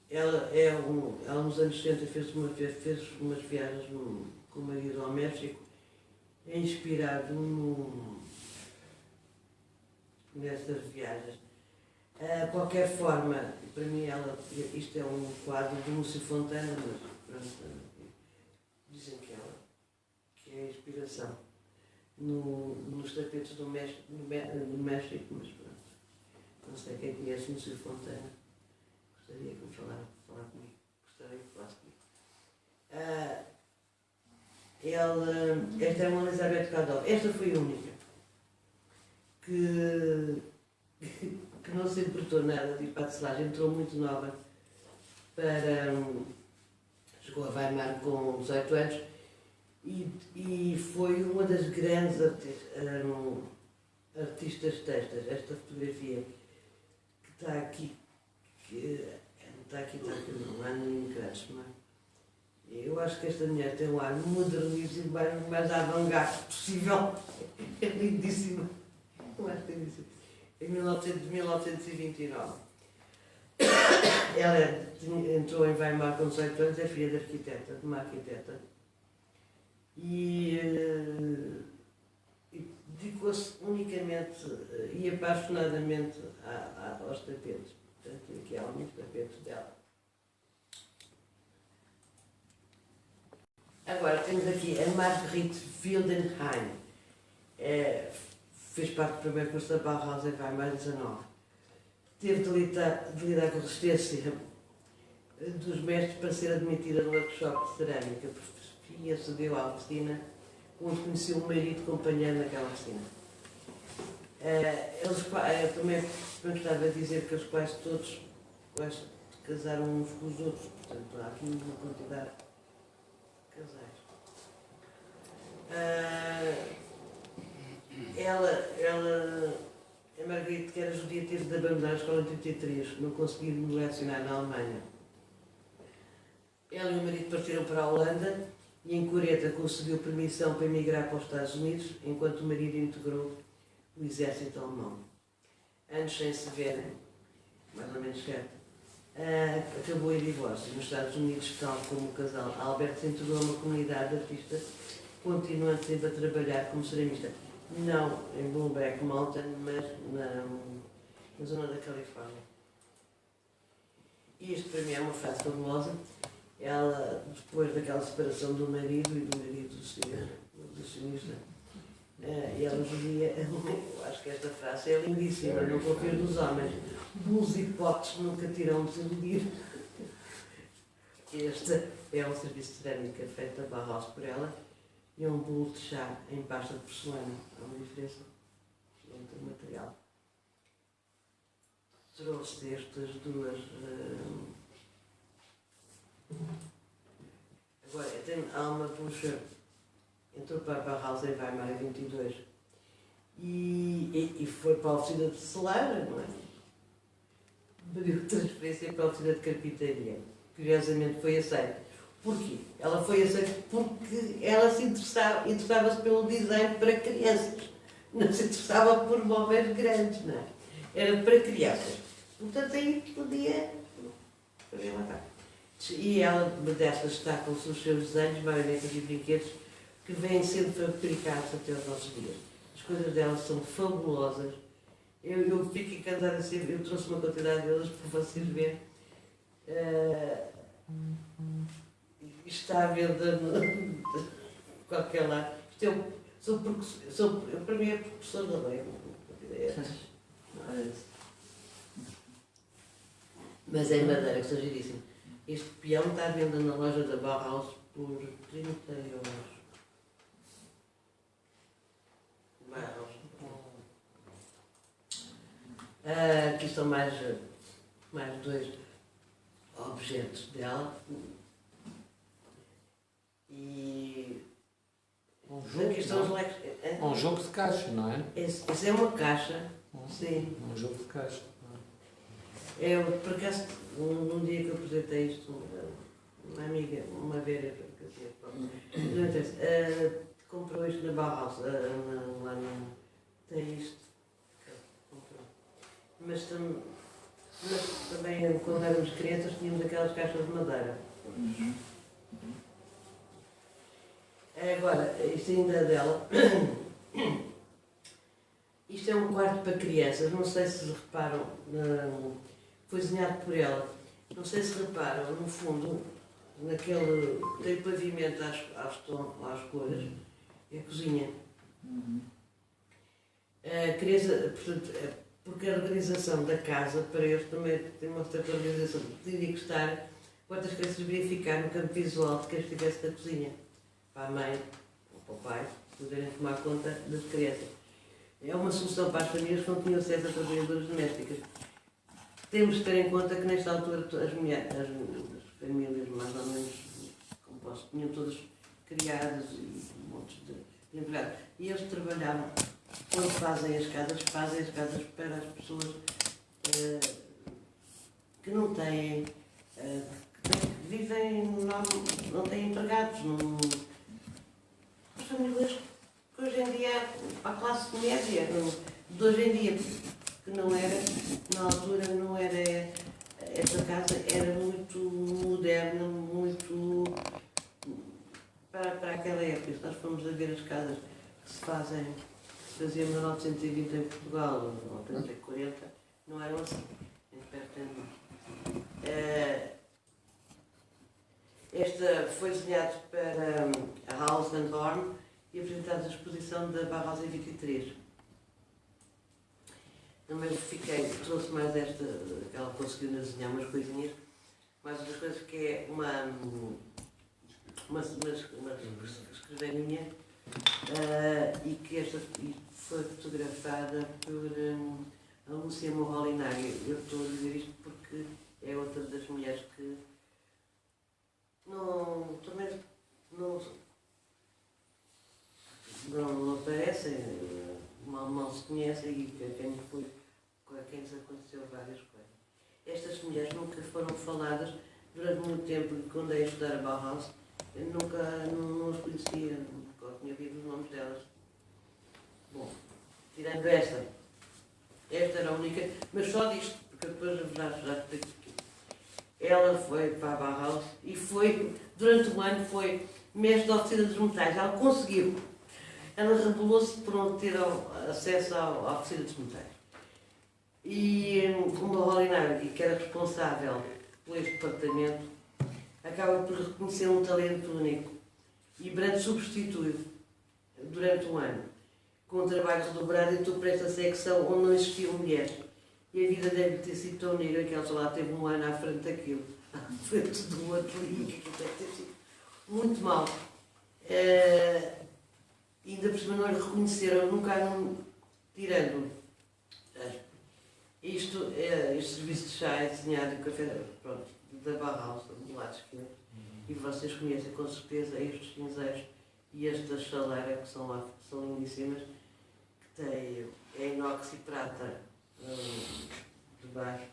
ela nos anos 60 fez umas viagens com o marido ao México, é inspirado nessas viagens. De qualquer forma, para mim isto é um quadro de Lúcio Fontana, mas pronto, dizem que é a inspiração nos tapetes do México, mas pronto, não sei quem conhece Lúcio Fontana, gostaria que me falar comigo, gostaria que falasse comigo. Esta é uma Elizabeth Cadol, esta foi a única. que não se importou nada de ir para a tecelagem, entrou muito nova para. Chegou a Weimar com 18 anos e foi uma das grandes artistas textas. Esta fotografia que está aqui, está aqui, não há nenhum crash, não é? Eu acho que esta mulher tem um ar moderníssimo, mais avant-garde possível. É lindíssima. Eu acho que é lindíssima. Em 1929. Ela entrou em Weimar com 18 anos, é filha de arquiteta, de uma arquiteta. E dedicou-se unicamente e apaixonadamente aos tapetes. Portanto, aqui há muitos tapetes dela. Agora temos aqui a Marguerite Wildenheim. Fez parte do primeiro curso da Bauhaus em Weimar 19. Teve de lidar com a resistência dos mestres para ser admitida no workshop de cerâmica. Por fim, acedeu à oficina, onde conheceu um marido companheiro naquela oficina. Eu também gostava de dizer que eles quase todos casaram uns com os outros. Portanto, há aqui uma quantidade de casais. A Margarita, que era judia, teve de abandonar a escola em 33, não conseguiu lecionar na Alemanha. Ela e o marido partiram para a Holanda e em Coreta conseguiu permissão para emigrar para os Estados Unidos, enquanto o marido integrou o exército alemão. Anos sem se verem, mais ou menos certo, acabou em divórcio. Nos Estados Unidos, tal como o casal, Albert se integrou a uma comunidade de artistas, continuando sempre a trabalhar como ceramista. Não em Bloomberg Mountain, mas na zona da Califórnia. E isto para mim é uma frase fabulosa. Ela, depois daquela separação do marido e do marido do sionista, ela dizia, eu acho que esta frase é lindíssima, não confio nos homens. Bulos e potes nunca terão de desiludir. Este é um serviço de cerâmica feito a Bauhaus por ela. E um bolo de chá em pasta de porcelana. Há uma diferença entre o material. Trouxe estas duas. Agora, há uma bucha. Entrou para a Bauhaus em Weimar em 22. E foi para a oficina de selagem, não é? Pediu transferência para a oficina de carpintaria. Curiosamente foi aceita. Porquê? Ela foi aceita porque ela se interessava-se pelo design para crianças. Não se interessava por móveis grandes, não é? Era para crianças. Portanto, aí podia lá está. E ela, dessas, está com os seus desenhos, marionetas e brinquedos, que vêm sendo fabricados até aos nossos dias. As coisas dela são fabulosas. Eu fico encantada assim, eu trouxe uma quantidade delas para vocês verem. Está à venda de qualquer lado. Para mim é professor da lei. Mas é madeira, que seja giríssimo. Este peão está à venda na loja da Bauhaus por 30 euros. Bauhaus. Aqui estão mais dois objetos dela. E um jogo de caixa, não é? Essa é uma caixa, sim. Um jogo de caixa. Eu, por acaso, num dia que eu apresentei isto, uma amiga, uma velha, não interessa, comprou isto na Bauhaus, lá no. Tem isto. Comprou. Mas também, quando éramos crianças, tínhamos aquelas caixas de madeira. Agora, isto ainda é dela. Isto é um quarto para crianças, não sei se reparam, foi desenhado por ela. Não sei se reparam, no fundo, naquele. Tem pavimento às cores, é a cozinha. A criança, portanto, porque a organização da casa, para eles também tem uma certa organização, teria que estar quantas crianças verificar no campo visual de quem estivesse na cozinha. Para a mãe ou para o pai poderem tomar conta das crianças. é uma solução para as famílias que não tinham acesso a trabalhadoras domésticas. Temos de ter em conta que nesta altura as famílias mais ou menos, como posso, tinham todas criadas e montes de empregados. E eles trabalhavam, quando fazem as casas para as pessoas que não têm, que vivem, não têm empregados, as famílias que hoje em dia, a classe média, de hoje em dia, que não era, na altura não era, esta casa era muito moderna, muito para aquela época. Se nós formos a ver as casas que se faziam em 1920 em Portugal, ou 1940, não eram assim. Esta foi desenhada para a House and Horn e apresentada na exposição da Bauhaus em 23. Também trouxe mais esta, que ela conseguiu desenhar umas coisinhas, mais umas coisas que é uma escreveria e que esta foi fotografada por a Lúcia Moholinari. Eu estou a dizer isto porque é outra das mulheres que também não aparecem, mal se conhecem e a quem lhes aconteceu várias coisas. Estas mulheres nunca foram faladas durante muito tempo, quando eu ia estudar a Bauhaus, eu nunca não as conhecia, nunca tinha ouvido os nomes delas. Bom, tirando esta era a única, mas só disto, porque depois já explico aqui. Ela foi para a Bauhaus e durante o ano foi mestre da oficina dos metais. Ela conseguiu. Ela rebelou-se por não ter acesso à oficina dos metais. E uma Moholinari, que era responsável por este departamento, acaba por reconhecer um talento único e Brandt substitui durante um ano, com um trabalho redobrado, entrou para esta secção onde não existiam mulheres. E a vida deve ter sido tão negra que ela só lá teve um ano à frente daquilo. À frente do outro e aquilo deve ter sido muito mal. Ainda por cima não lhe reconheceram, nunca tirando este serviço de chá é desenhado em café, pronto, da Bauhaus, do lado esquerdo. E vocês conhecem com certeza estes cinzeiros e esta chaleira que são lindíssimas, que tem inox e prata de baixo.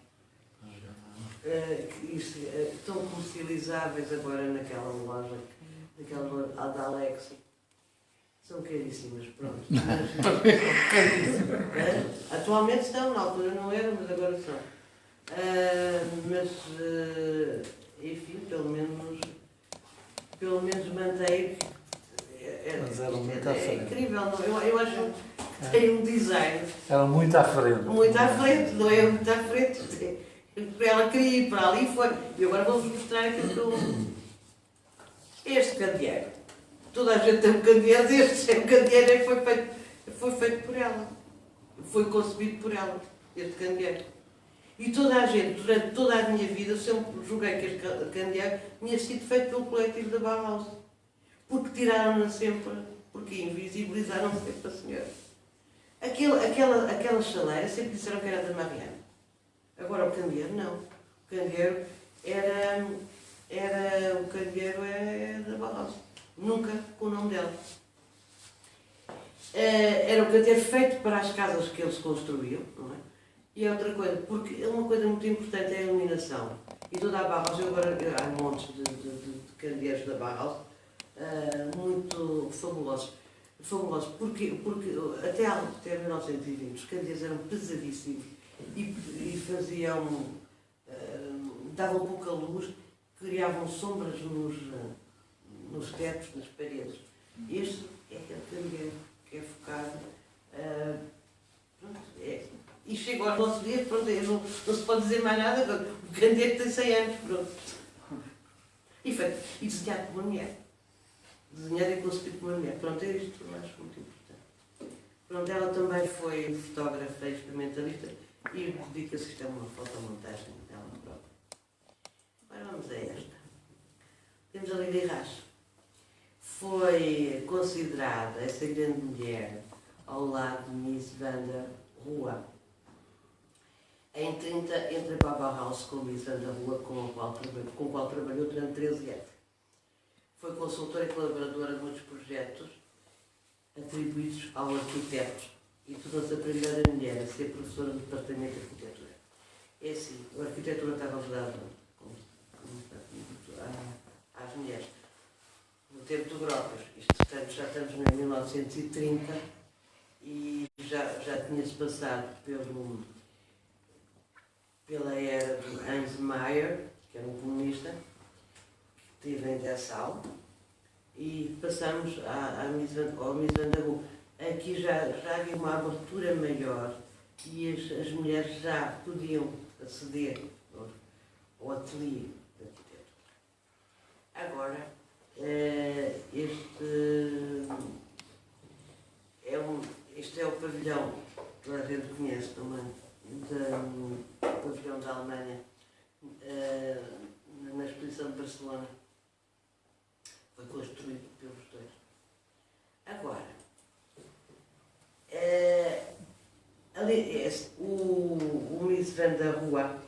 Estão comercializáveis agora naquela loja, da Alex. São caríssimas, pronto. Atualmente estão, na altura não eram, mas agora são. Enfim, pelo menos mantém. Mas eram muito à frente. É incrível, eu acho que tem um design. Eram muito à frente. Muito à frente, não é muito à frente. Ela queria ir para ali e foi. E agora vou-vos mostrar aquilo que eu. Este candeeiro. Toda a gente tem um candeeiro destes. O candeeiro foi feito por ela. Foi concebido por ela, este candeeiro. E toda a gente, durante toda a minha vida, eu sempre julguei que este candeeiro tinha sido feito pelo coletivo da Bauhaus. Porque tiraram-na sempre, porque invisibilizaram sempre a senhora. Aquela chaleira sempre disseram que era da Mariana. Agora o candeeiro não. O candeeiro era da Bauhaus. Nunca com o nome dela. Era um candeeiro feito para as casas que eles construíam, não é? E é outra coisa, porque uma coisa muito importante é a iluminação. E toda a Bauhaus, há montes de candeeiros da Bauhaus, muito fabulosos. Porque até 1920 os candeeiros eram pesadíssimos e faziam, davam pouca luz, criavam sombras nos tetos, nas paredes. Este é aquele candeeiro que é focado. E chega aos nossos dias, pronto, não se pode dizer mais nada, o candeeiro tem 100 anos, pronto. E desenhado por uma mulher. Desenhado e concebido por uma mulher. Pronto, é isto que eu acho muito importante. Pronto, ela também foi fotógrafa e experimentalista e dedica-se a uma fotomontagem dela própria. Agora vamos a esta. Temos a Lili Rasch. Foi considerada, essa grande mulher, ao lado de Miss van der Rohe. Em 30, entra para a Bauhaus com Miss van der Rohe, com o qual trabalhou durante 13 anos. Foi consultora e colaboradora de muitos projetos atribuídos ao arquiteto e tornou-se a primeira mulher a ser professora do Departamento de Arquitetura. É assim, a arquitetura estava vedada às mulheres. No tempo do Gropius, isto portanto, já estamos em 1930 e já tinha-se passado pela era do Hans Mayer, que era um comunista, que esteve em Dessau, e passamos ao Miss van der Rohe. Aqui já havia uma abertura maior e as mulheres já podiam aceder ao ateliê de arquiteto. Agora, este é o pavilhão que toda a gente conhece também, o pavilhão da Alemanha, na exposição de Barcelona. Foi construído pelos dois. Agora, o Miss van der Rohe,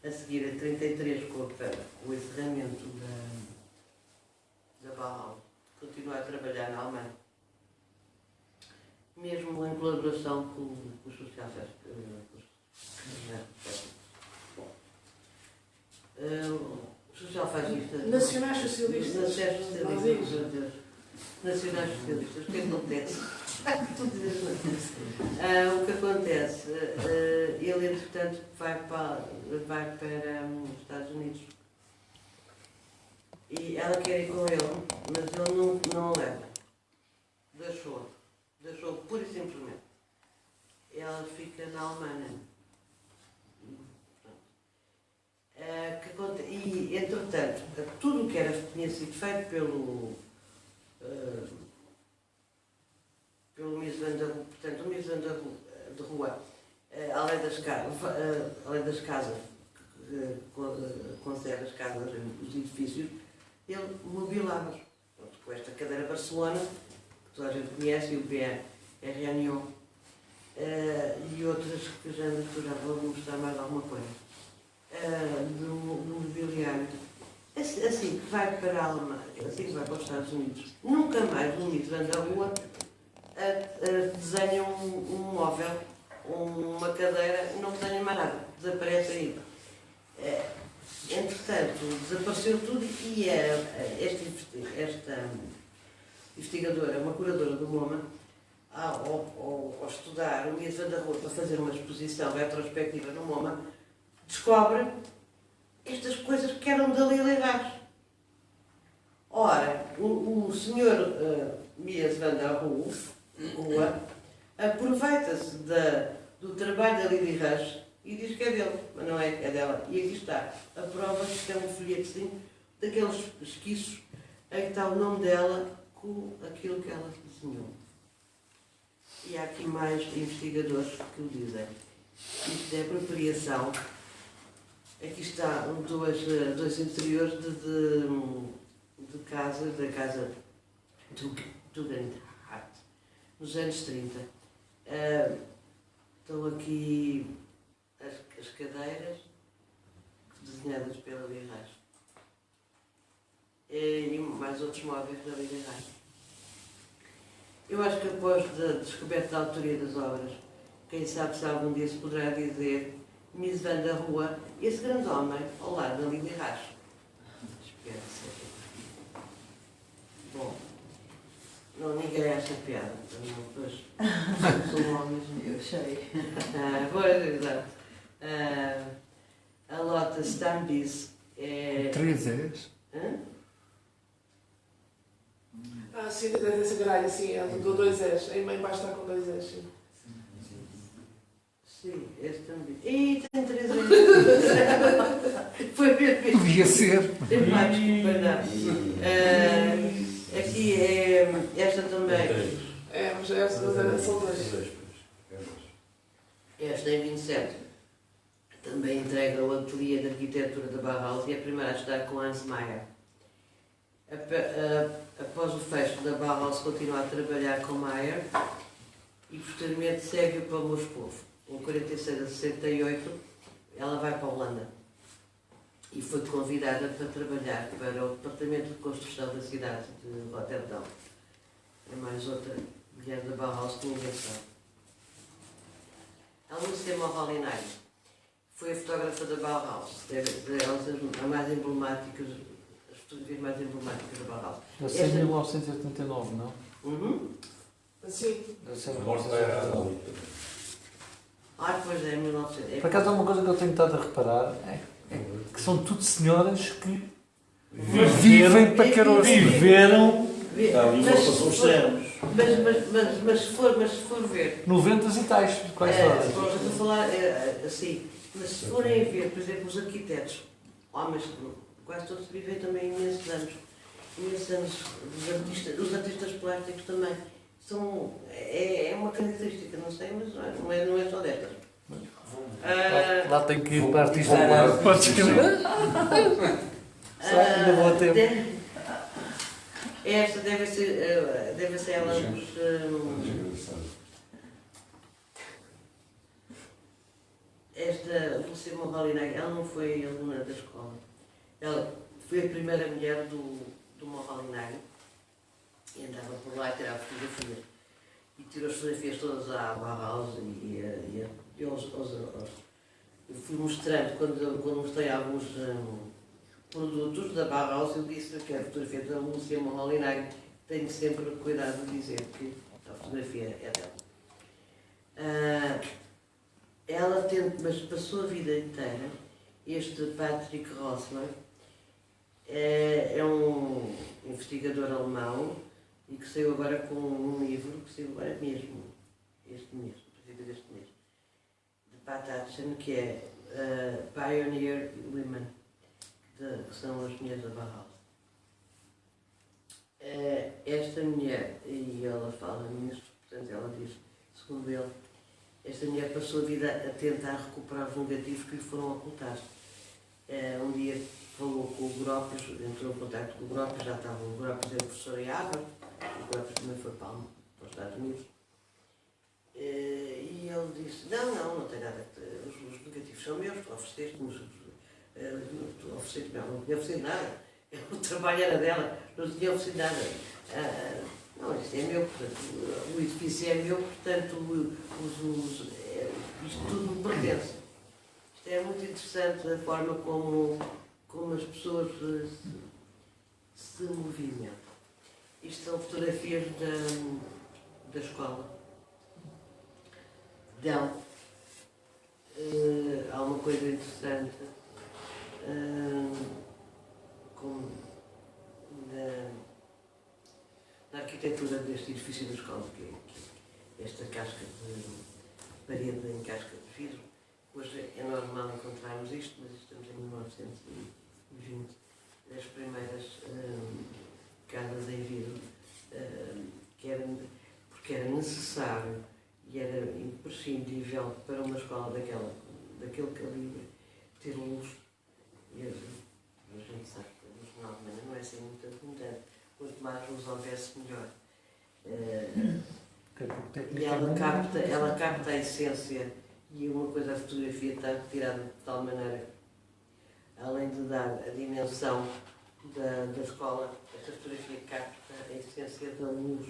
a seguir a 33, com o encerramento da Bauhaus, continua a trabalhar na Alemanha, mesmo em colaboração com os socialistas. Socialfascistas. Nacionais socialistas. Nacionais socialistas. O que acontece? O que acontece? Ele, entretanto, vai para os Estados Unidos. E ela quer ir com ele, mas ele não leva. Deixou pura e simplesmente. Ela fica na Alemanha. E, entretanto, tudo o que tinha sido feito pelo Miss van der Rohe, portanto, o Miss van der Rohe, além das casas, conserva as casas, os edifícios, ele mobilava com esta cadeira Barcelona, que toda a gente conhece, e o BRNO, e outras que já vou mostrar mais alguma coisa. Do mobiliário. Assim que vai para a Alemanha, assim que vai para os Estados Unidos, nunca mais o Miss van der Rohe desenha um móvel, uma cadeira, não desenha mais nada, desaparece aí. Entretanto, desapareceu tudo e esta investigadora, uma curadora do MoMA, ao estudar o Miss van der Rohe para fazer uma exposição retrospectiva no MoMA, descobre estas coisas que eram da Lili Raj. Ora, o senhor Miss van der Rohe aproveita-se do trabalho da Lili Raj e diz que é dele, mas não é dela. E aqui está a prova de que é um folhetinho daqueles esquiços em que está o nome dela com aquilo que ela desenhou. E há aqui mais investigadores que o dizem. Isto é apropriação. Aqui está dois interiores de casas, da casa Tugendhat, nos anos 30. Estão aqui as cadeiras desenhadas pela Lili Raj. E mais outros móveis da Lili Raj. Eu acho que após a descoberta da autoria das obras, quem sabe se algum dia se poderá dizer Miss van der Rohe, esse grande homem ao lado da Lili Raj. Espero que seja. Bom, ninguém acha piada, pois são homens. Eu sei. Pois, exato. A Lotte Stambis é... 3 és? Sim, deve ser gralha, sim, é do 2S. Em meio baixo está com 2S, sim. Sim, este também. E tem 3 anos. Foi bem. Podia ser. Tem mais, desculpa, não. Aqui é esta também. Mas esta são 2. Esta em 27. Também entrega o ateliê de arquitetura da Bauhaus e é a primeira a estar com Hans Mayer. Após o fecho da Bauhaus, continua a trabalhar com Mayer e posteriormente segue para Moscou. Em 46 a 68, ela vai para a Holanda e foi convidada para trabalhar para o Departamento de Construção da cidade de Roterdão. É mais outra mulher da Bauhaus que ninguém sabe. A Lúcia Moholy-Nagy foi a fotógrafa da Bauhaus, delas a mais emblemáticas, as fotografias mais emblemáticas da Bauhaus. Deve ser 1989, não? Sim. Deve ser Pois é, 1900. Por acaso há uma coisa que eu tenho estado a reparar, que são tudo senhoras que vivem para caralho. Viveram Mas se for ver. 90 e tais, quais horas? Estou a falar assim, mas se forem ver, por exemplo, os arquitetos, homens, quase todos vivem também imensos anos. Os artistas plásticos também. É uma característica, não sei, mas não é só destas. Lá tem que ir para artista. Podes escrever? Será que ainda vou a tempo? Esta deve ser ela dos. Esta Lúcia Moholy-Nagy, ela não foi aluna da escola. Ela foi a primeira mulher do Moholy-Nagy e andava por lá e tirava fotografias. E tirou as fotografias todas à Bauhaus e eu fui mostrando, quando mostrei alguns produtos da Bauhaus, eu disse que a fotografia da Lúcia Moholy-Nagy, tenho sempre cuidado de dizer que a fotografia é dela. Ela mas passou a vida inteira, este Patrick Rossler é um investigador alemão e que saiu agora com um livro, que saiu agora mesmo, este mês, a partir deste mês, de Pat Hudson, que é Pioneer Women, que são as mulheres da Bauhaus. Esta mulher, e ela fala nisto, portanto ela diz, segundo ele, esta mulher passou a vida a tentar recuperar os negativos que lhe foram ocultados. Um dia falou com o Gropius, entrou em contato com o Gropius, já estava o Gropius, era professor em Harvard, o Gropius também foi para os Estados Unidos. E ele disse, não tem nada, os negativos são meus, tu ofereceste-me, tu ofereceste-me, não tinha oferecido nada, o trabalho era dela, não tinha oferecido nada. Não, isto é meu, portanto, o edifício é meu, portanto, isto tudo me pertence. Isto é muito interessante a forma como as pessoas se movimentam. Isto são fotografias da escola. Dela. Há uma coisa interessante na arquitetura deste edifício da escola, que é esta casca de parede em casca de vidro. Hoje é normal encontrarmos isto, mas estamos em 1920. As primeiras casas em vidro, porque era necessário e era imprescindível para uma escola daquele calibre ter luz. E a gente sabe que a luz não é assim muito abundante. Quanto mais luz houvesse, melhor. E ela capta a essência, e uma coisa, a fotografia está tirada de tal maneira, além de dar a dimensão da escola, esta fotografia capta a essência da luz.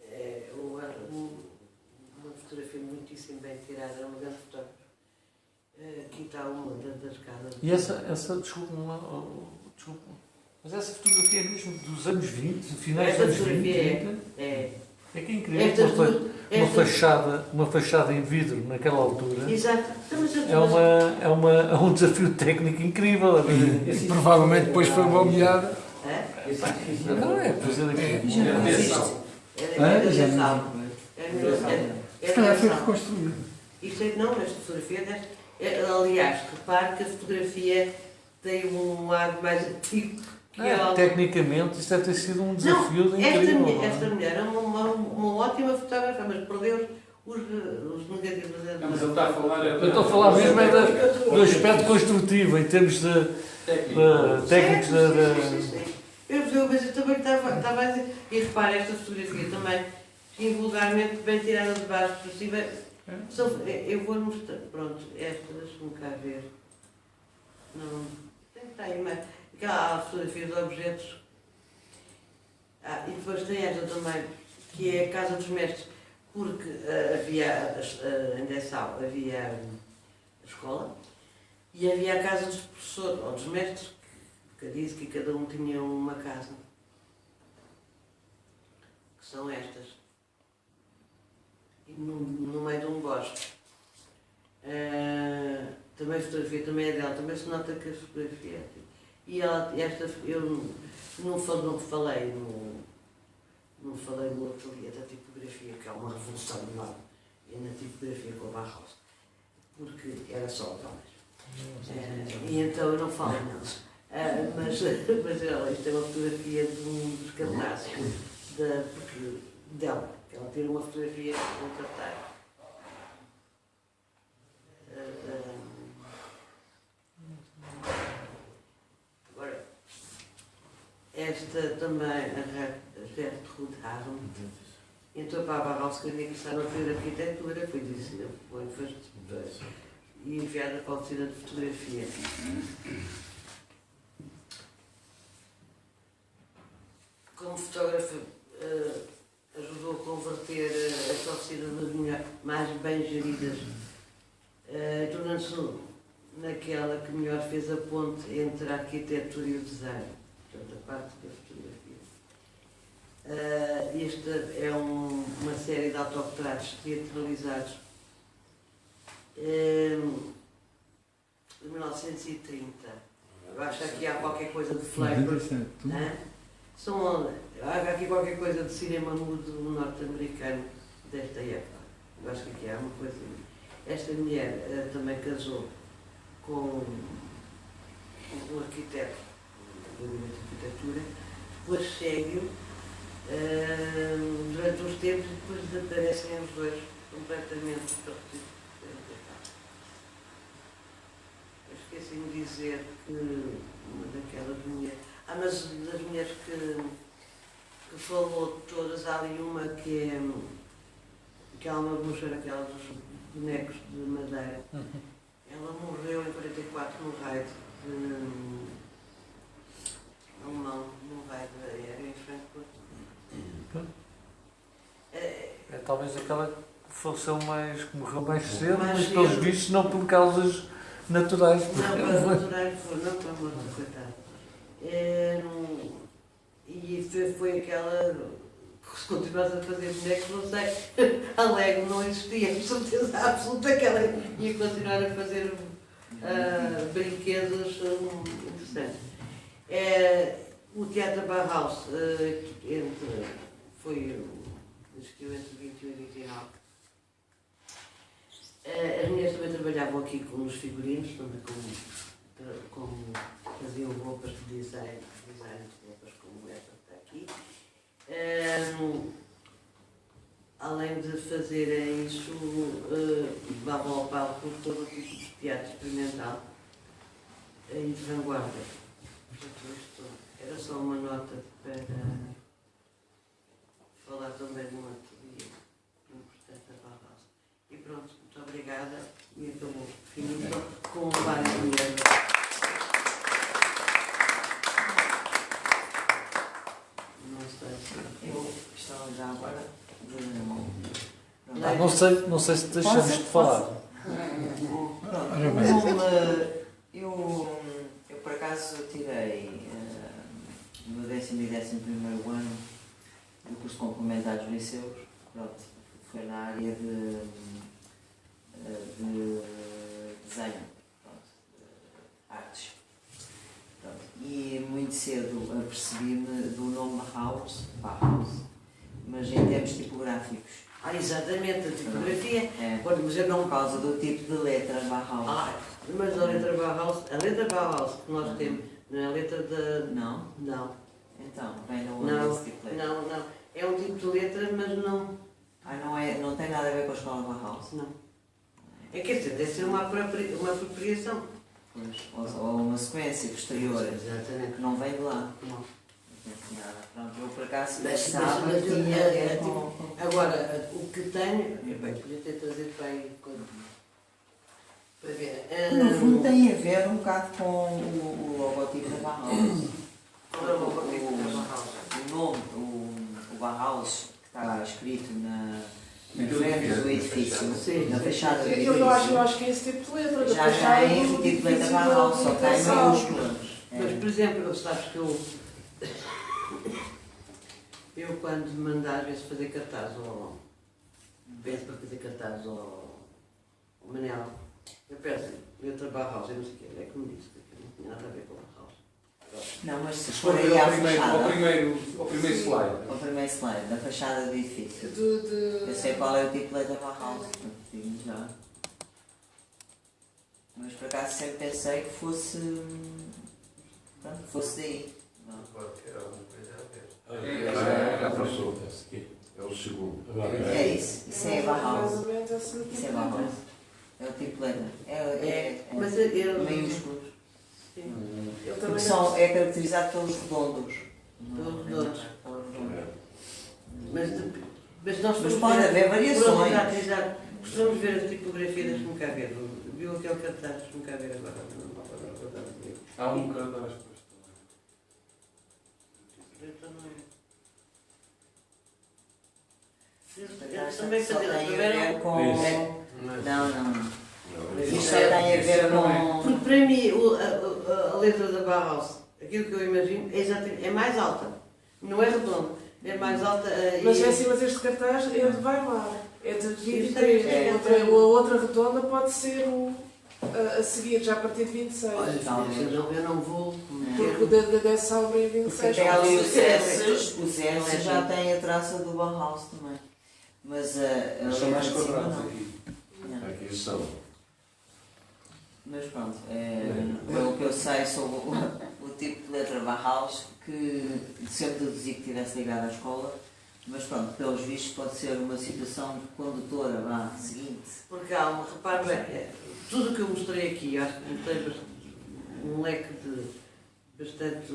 É uma fotografia muitíssimo bem tirada, é um grande fotógrafo. Aqui está uma das casas. E essa desculpa, mas essa fotografia é mesmo dos anos 20, finais dos anos 20, 30? É que é incrível. Uma fachada em vidro naquela altura. Exato. É um desafio técnico incrível. E provavelmente depois foi mobiliada. Não é, pois é daqui. Se calhar foi reconstruída. Isto não, esta fotografia, aliás, repare que a fotografia tem um ar mais antigo. Tecnicamente, isso deve ter sido um desafio incrível. Esta mulher é uma ótima fotógrafa, mas perdeu os negativos. Mas ele está a falar... Eu estou a falar mesmo do aspecto construtivo, em termos de técnicos Mas eu também estava a dizer, e repare, esta fotografia também sim, vulgarmente bem tirada de baixo por cima. Eu vou mostrar, pronto, esta, deixa-me cá ver. Não, tem que estar aí, mas aquela fotografia de objetos. E depois tem esta também, que é a Casa dos Mestres, porque havia, em Dessau, havia a escola e havia a Casa dos Professores, ou dos Mestres, que disse que cada um tinha uma casa. Que são estas. E no meio de um bosque. Também a fotografia também é dela, também se nota que a fotografia é. E ela, esta, eu não falei no ateliê da tipografia, que é uma revolução enorme, e na tipografia com a Barros, porque era só homens. E então eu não falo neles. Mas olha, isto é uma fotografia de um dos cartazes dela, que ela tira uma fotografia de um cartaz. Agora, esta também, a Gertrude Harum, entrou para a Barros, que queria começar a fazer arquitetura, foi disso, e enviada para a oficina de fotografia. Como fotógrafa, ajudou a converter esta oficina nas mais bem geridas, tornando-se naquela que melhor fez a ponte entre a arquitetura e o design, portanto, a parte da fotografia. Esta é uma série de autoretratos teatralizados de 1930. Eu acho que aqui há qualquer coisa de flavor. Há aqui qualquer coisa de cinema mudo norte-americano desta época. Eu acho que aqui há uma coisa. Esta mulher também casou com um arquiteto do gabinete de arquitetura, depois segue durante uns tempos e depois desaparecem os dois completamente. Eu esqueci-me de dizer que uma daquelas mulheres. Mas das mulheres que falou todas, há ali uma que é uma bruxa, aquela dos bonecos de madeira. Ela morreu em 44 num raid alemão, num raid aéreo em Frankfurt. É talvez aquela que faleceu mais, que morreu mais cedo, mas pelos vistos não por causas naturais. Não, para naturais, não para morte, coitada. E foi aquela que se continuasse a fazer bonecos, não sei, a Lego não existia, com certeza absoluta que ela ia continuar a fazer brinquedos interessantes. O Teatro Bauhaus existiu entre 21 e 29. As mulheres também trabalhavam aqui nos figurinos, também como faziam roupas de design de roupas como esta que está aqui. Além de fazerem isso, levavam ao palco todo o tipo de teatro experimental e de vanguarda. Portanto, isto era só uma nota para falar também de um ateliê importante da Bauhaus. E pronto, muito obrigada e acabou. Finito com várias mulheres. Eu estava já agora não sei se deixamos de falar. Eu por acaso tirei no 10º e 11º ano do curso complementar dos liceus. Pronto, foi na área de desenho, artes. Pronto. E muito cedo apercebi-me do nome Bauhaus, mas em termos tipográficos. Exatamente, a tipografia. Mas eu não por causa do tipo de letra Bauhaus. Mas a letra Bauhaus que nós temos, não é a letra da... Não? Não. Então, vem no esse tipo de letra? Não. É um tipo de letra, mas não... não tem nada a ver com a escola Bauhaus? Não. Quer dizer, deve ser uma apropriação. Pois, ou uma sequência posterior. Exatamente. Que não vem de lá. Não. Pronto, eu por acaso Mas pensava eu que tinha a ver tipo, com... agora, o que tenho, bem, podia ter trazido para aí para ver. No fundo tem a ver um bocado com o logotipo da Bauhaus. Qual é o logotipo da Bauhaus? O nome, o Bauhaus, que está escrito na frente do edifício, na fachada do edifício. Eu acho que é esse tipo de letra. Já é esse tipo de letra Bauhaus, só tem maiúsculas. Mas, por exemplo, sabes que eu quando mando às vezes fazer cartaz ou peço para fazer cartaz ao Manel, eu peço letra Bauhaus, eu não sei o que, é que me disse que não tinha nada a ver com Bauhaus. Não, mas se Se for for aí à ao fachada, primeiro slide. ao primeiro slide, da fachada do edifício, eu sei qual é o tipo de letra Bauhaus, digo já. Mas por acaso sempre pensei que fosse daí. Já passou. É o segundo. É isso é Bauhaus. Mais ou menos esse Isso tipo é de Bauhaus. letra. É o tipo de letra. Mas eu maiúsculos. Eu Porque também é caracterizado pelos redondos. Pelos redondos. Mas nós Mas pode haver variações. Exato. Gostamos de ver a tipografia, deixa-me cá ver. Viu aquele cartaz, deixa-me cá ver agora. Há um cartaz. Também Só tem a fazer ver com... Não. Isto só é- tem a ver com... Porque para mim a letra da Bauhaus, aquilo que eu imagino, é, exatamente, é mais alta. Não é redonda, é mais alta. Mas é assim, mas este cartaz é de Weimar, é de 23. É. A outra redonda pode ser a seguir, já a partir de 26. Olha, eu não vou. Porque dessa obra é 26. Até ali os S já tem a traça do Bauhaus também. Mas a São mais letra de cima quadrados não. aqui. Não. Aqui são. Mas pronto, pelo que eu sei sobre o tipo de letra Bauhaus, que sempre deduzi que estivesse ligado à escola, mas pronto, pelos vistos pode ser uma situação condutora seguinte. Porque há repare bem, tudo o que eu mostrei aqui, acho que mostrei um leque bastante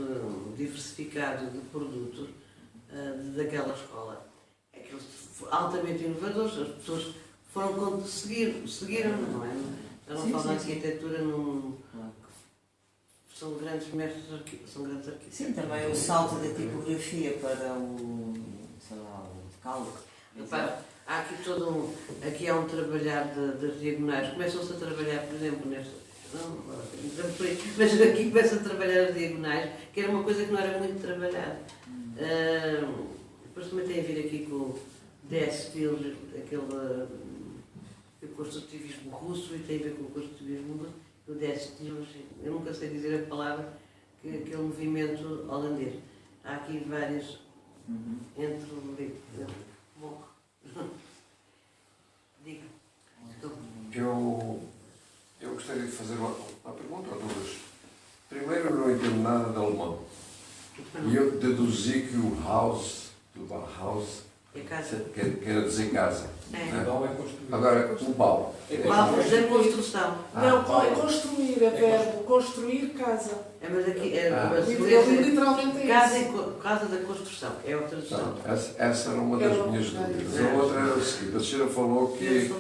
diversificado de produtos daquela escola. Aqueles altamente inovadores, as pessoas seguiram, não é? Já não falam de arquitetura, são grandes mestres, são grandes arquitetos. Sim, também o salto da tipografia para o decálogo. Repare, há aqui aqui há um trabalhar das diagonais. Começam-se a trabalhar, por exemplo, mas aqui começa a trabalhar as diagonais, que era uma coisa que não era muito trabalhada. Depois também tem a ver aqui com o DS Fields, aquele construtivismo russo, e tem a ver com o construtivismo do DS Fields. Eu nunca sei dizer a palavra, que é aquele movimento holandês. Há aqui várias entre o... Bom. Diga. Eu gostaria de fazer uma pergunta ou duas. Primeiro, eu não entendo nada de alemão. E eu deduzi que o Haus, do Bauhaus, quer dizer casa. Né? Agora, o Bau. Bauhaus é construção. Não, é construir, é verbo, construir casa. Mas aqui literalmente é isso. Casa da construção, é a tradução. Essa era uma das minhas dúvidas. A outra era o seguinte: a senhora falou que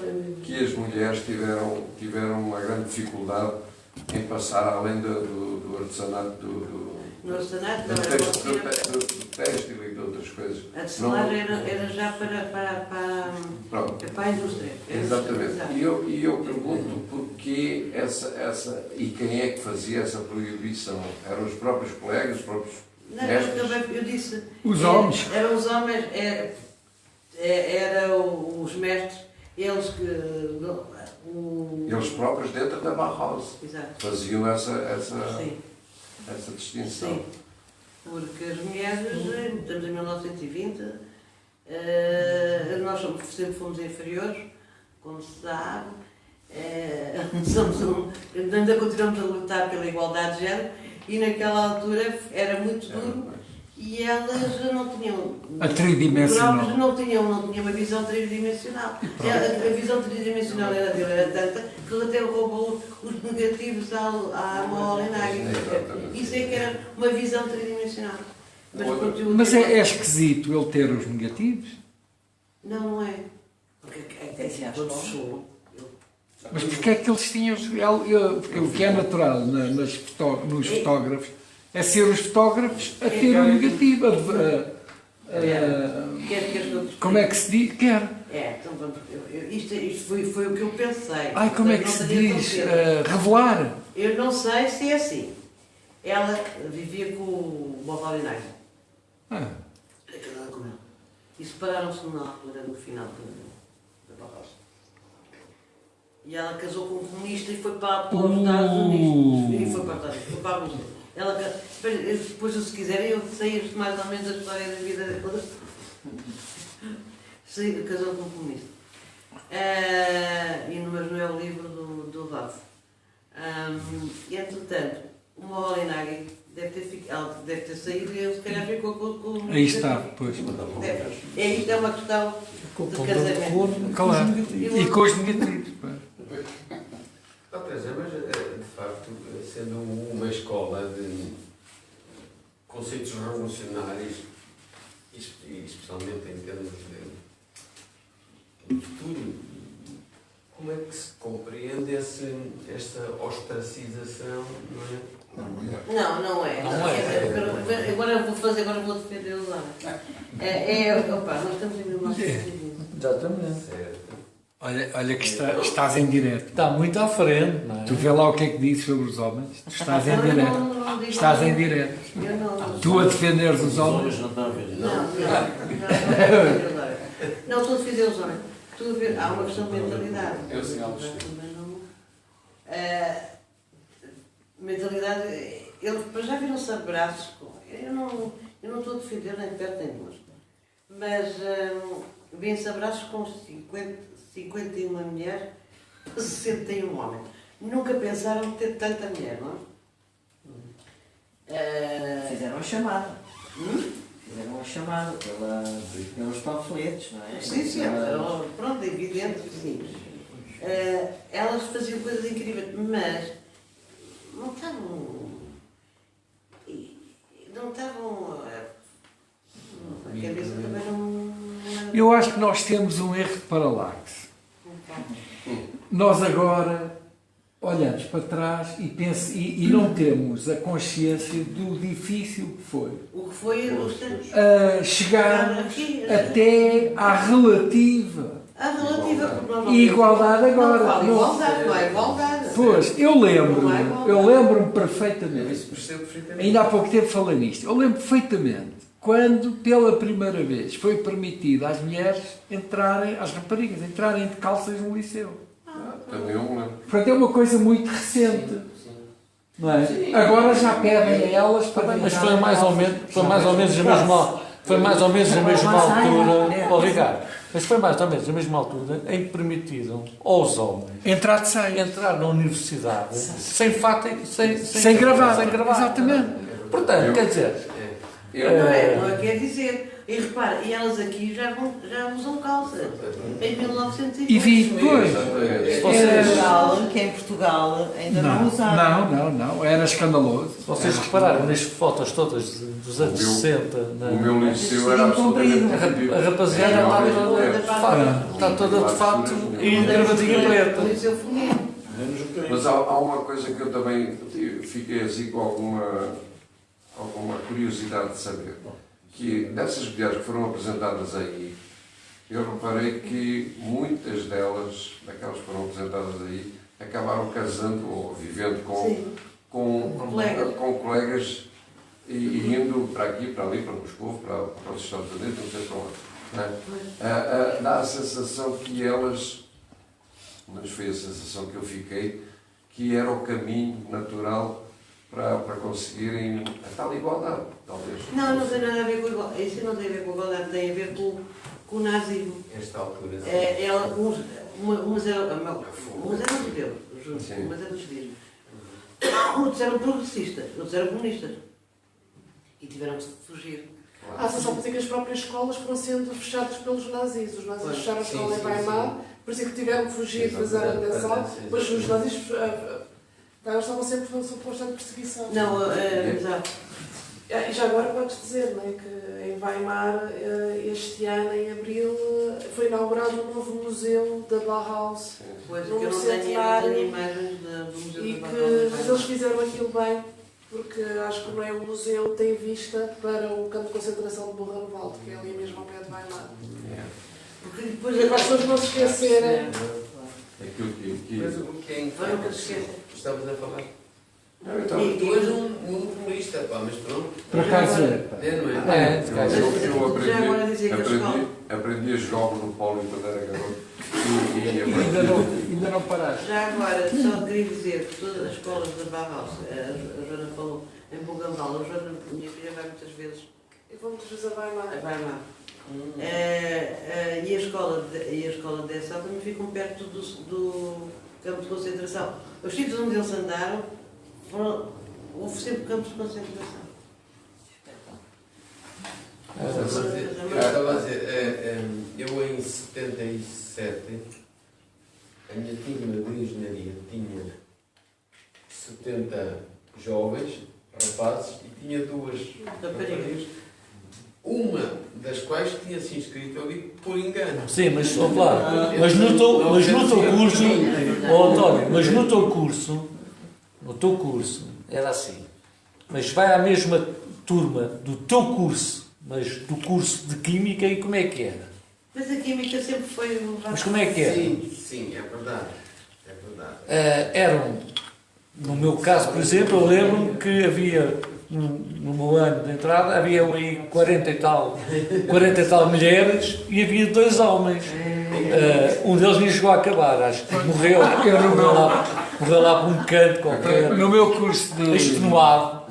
as mulheres tiveram uma grande dificuldade em passar além do artesanato no artesanato, do têxtil e de outras coisas. A tecelagem era já para a indústria. Exatamente. E eu pergunto porquê e quem é que fazia essa proibição? Eram os próprios colegas, os próprios mestres? Eu disse. Os homens. Eram os homens, eram os mestres, eles que. Eles próprios dentro da Bauhaus. Exato. Faziam essa distinção. Sim, porque as mulheres, estamos em 1920, nós sempre fomos inferiores, como se sabe, ainda continuamos a lutar pela igualdade de género, e naquela altura era muito duro, e elas não tinham... A tridimensional. Não tinham uma visão tridimensional. A visão tridimensional era tanta que ele até roubou os negativos à Molinari. Isso é que era uma visão tridimensional. Mas é esquisito ele ter os negativos. Não é. Porque quando fechou. Mas porquê é que eles tinham. Porque o que é natural nos fotógrafos é ser os fotógrafos a ter o negativo. Como é que se diz? Quer. Então vamos. Isto foi o que eu pensei. Ai, como é que se diz? Revelar. Eu não sei se é assim. Ela vivia com o Bob Night. Era casada com ele. E separaram-se na altura, no final da Barrosa. E ela casou com um comunista e foi para os Estados Unidos. E foi para os Estados Unidos, foi para a Rússia. Depois, se quiserem, eu sei mais ou menos a história da vida dela. Casou com um comunista. Mas não é o livro do Vaz. E entretanto, o Moholy-Nagy ela deve ter saído e ele se calhar ficou com aí está, pois. Isto é uma questão de casamento. Claro. E com os negativos. Mas, de facto, sendo uma escola de conceitos revolucionários, especialmente em termos de futuro, como é que se compreende esta ostracização, não é? Não é. Agora vou defender os homens. Nós estamos em 1920. Exatamente. Olha que estás em direto. Está muito à frente, não é? Tu vê lá o que é que dizes sobre os homens. Tu estás em direto. Estás em direto. Tu a defenderes os homens. Não, estou a defender os homens. Há uma questão de mentalidade. É o sinal do mentalidade, eles para já viram-se abraços. Eu não estou a defender nem perto nem longe. Mas vêm-se abraços com 51 mulheres para 61 homens. Nunca pensaram ter tanta mulher, não é? Fizeram a chamada. Fizeram uma chamada pelos panfletos, não é? Sim, pronto, é evidente que sim. Elas faziam coisas incríveis, mas não estavam. A cabeça também não. Eu acho que nós temos um erro de paralaxe. Nós agora olhamos para trás e não temos a consciência do difícil que foi. O que foi chegarmos até à relativa. A relativa igualdade agora. Não é igualdade. Pois, eu lembro-me perfeitamente. Ainda há pouco tempo falei nisto. Eu lembro perfeitamente quando pela primeira vez foi permitido às mulheres às raparigas entrarem de calças no liceu. Portanto, é uma coisa muito recente. Não é? Agora já pedem a elas para. Mas foi mais ou menos a mesma altura, Ricardo, mas foi mais ou menos a mesma altura em que permitiram aos homens entrar na universidade sem gravata. Exatamente. Portanto, quer dizer. Não quer dizer. E repara, e elas aqui já usam calças. Em 1920. E vi depois. Que em Portugal ainda não usavam. Não. Era escandaloso. Se vocês repararem nas fotos todas dos anos 60. O meu liceu era absolutamente. A rapaziada está toda de fato e gravadinha preta. Mas há uma coisa que eu também fiquei assim com alguma curiosidade de saber. Que dessas mulheres que foram apresentadas aí, eu reparei que muitas delas, daquelas que foram apresentadas aí, acabaram casando ou vivendo com colegas e indo para aqui, para ali, para Moscou, para os Estados Unidos, não sei para onde. Dá a sensação que elas, mas foi a sensação que eu fiquei, que era o caminho natural para conseguirem a tal igualdade, talvez. Não tem nada a ver com igualdade. Isso não tem a ver com igualdade, tem a ver com o nazismo. Esta altura. Umas eram judeus, mas eram judeus. Outros eram progressistas, outros eram comunistas. E tiveram que fugir. Só para dizer que as próprias escolas foram sendo fechadas pelos nazis. Os nazis fecharam a escola em Weimar, por isso é que tiveram que fugir da sala, mas os nazis estavam sempre sob constante perseguição. Exato. E já agora podes dizer, não é, que em Weimar, este ano, em abril, foi inaugurado um novo museu da Bauhaus. Pois, que num eu não centenário, tenho imagens do Museu e da que, Bauhaus. mas eles fizeram aquilo bem, porque acho que não é o museu tem vista para o campo de concentração de Buchenwald, que é ali mesmo ao pé de Weimar. Porque depois Para as pessoas não se esquecerem. Aquilo que... Mas o que é Para nunca se esqueçam. estamos a falar? Então, Tu és um comunista, pá, mas pronto. Por acaso é. Não é? eu aprendi a jogar o Monopólio quando era garoto. Ainda não paraste. Já agora, só queria dizer que todas as escolas da Bauhaus, a Joana falou em Buchenwald, a Joana, minha filha vai muitas vezes Eu vou muitas vezes a Weimar. E a escola de Dessau também ficam perto do campo de concentração. Os sítios onde eles andaram houve sempre campos de concentração. Estava a dizer, eu em 77, a minha turma de engenharia tinha 70 jovens, rapazes, e tinha duas raparigas, uma das quais tinha se inscrito ali por engano. Sim, mas, mas no teu curso, António, mas no teu curso, era assim, mas vai à mesma turma do teu curso, mas do curso de Química, e como é que era? Mas a Química sempre foi... Mas como é que era? Sim, é verdade. É verdade. Eram, no meu caso, por exemplo, eu lembro-me que havia, no meu ano de entrada, havia aí 40 e tal mulheres e havia 2 homens. Um deles nem chegou a acabar, acho que morreu lá por um canto qualquer. No meu curso de... extenuado.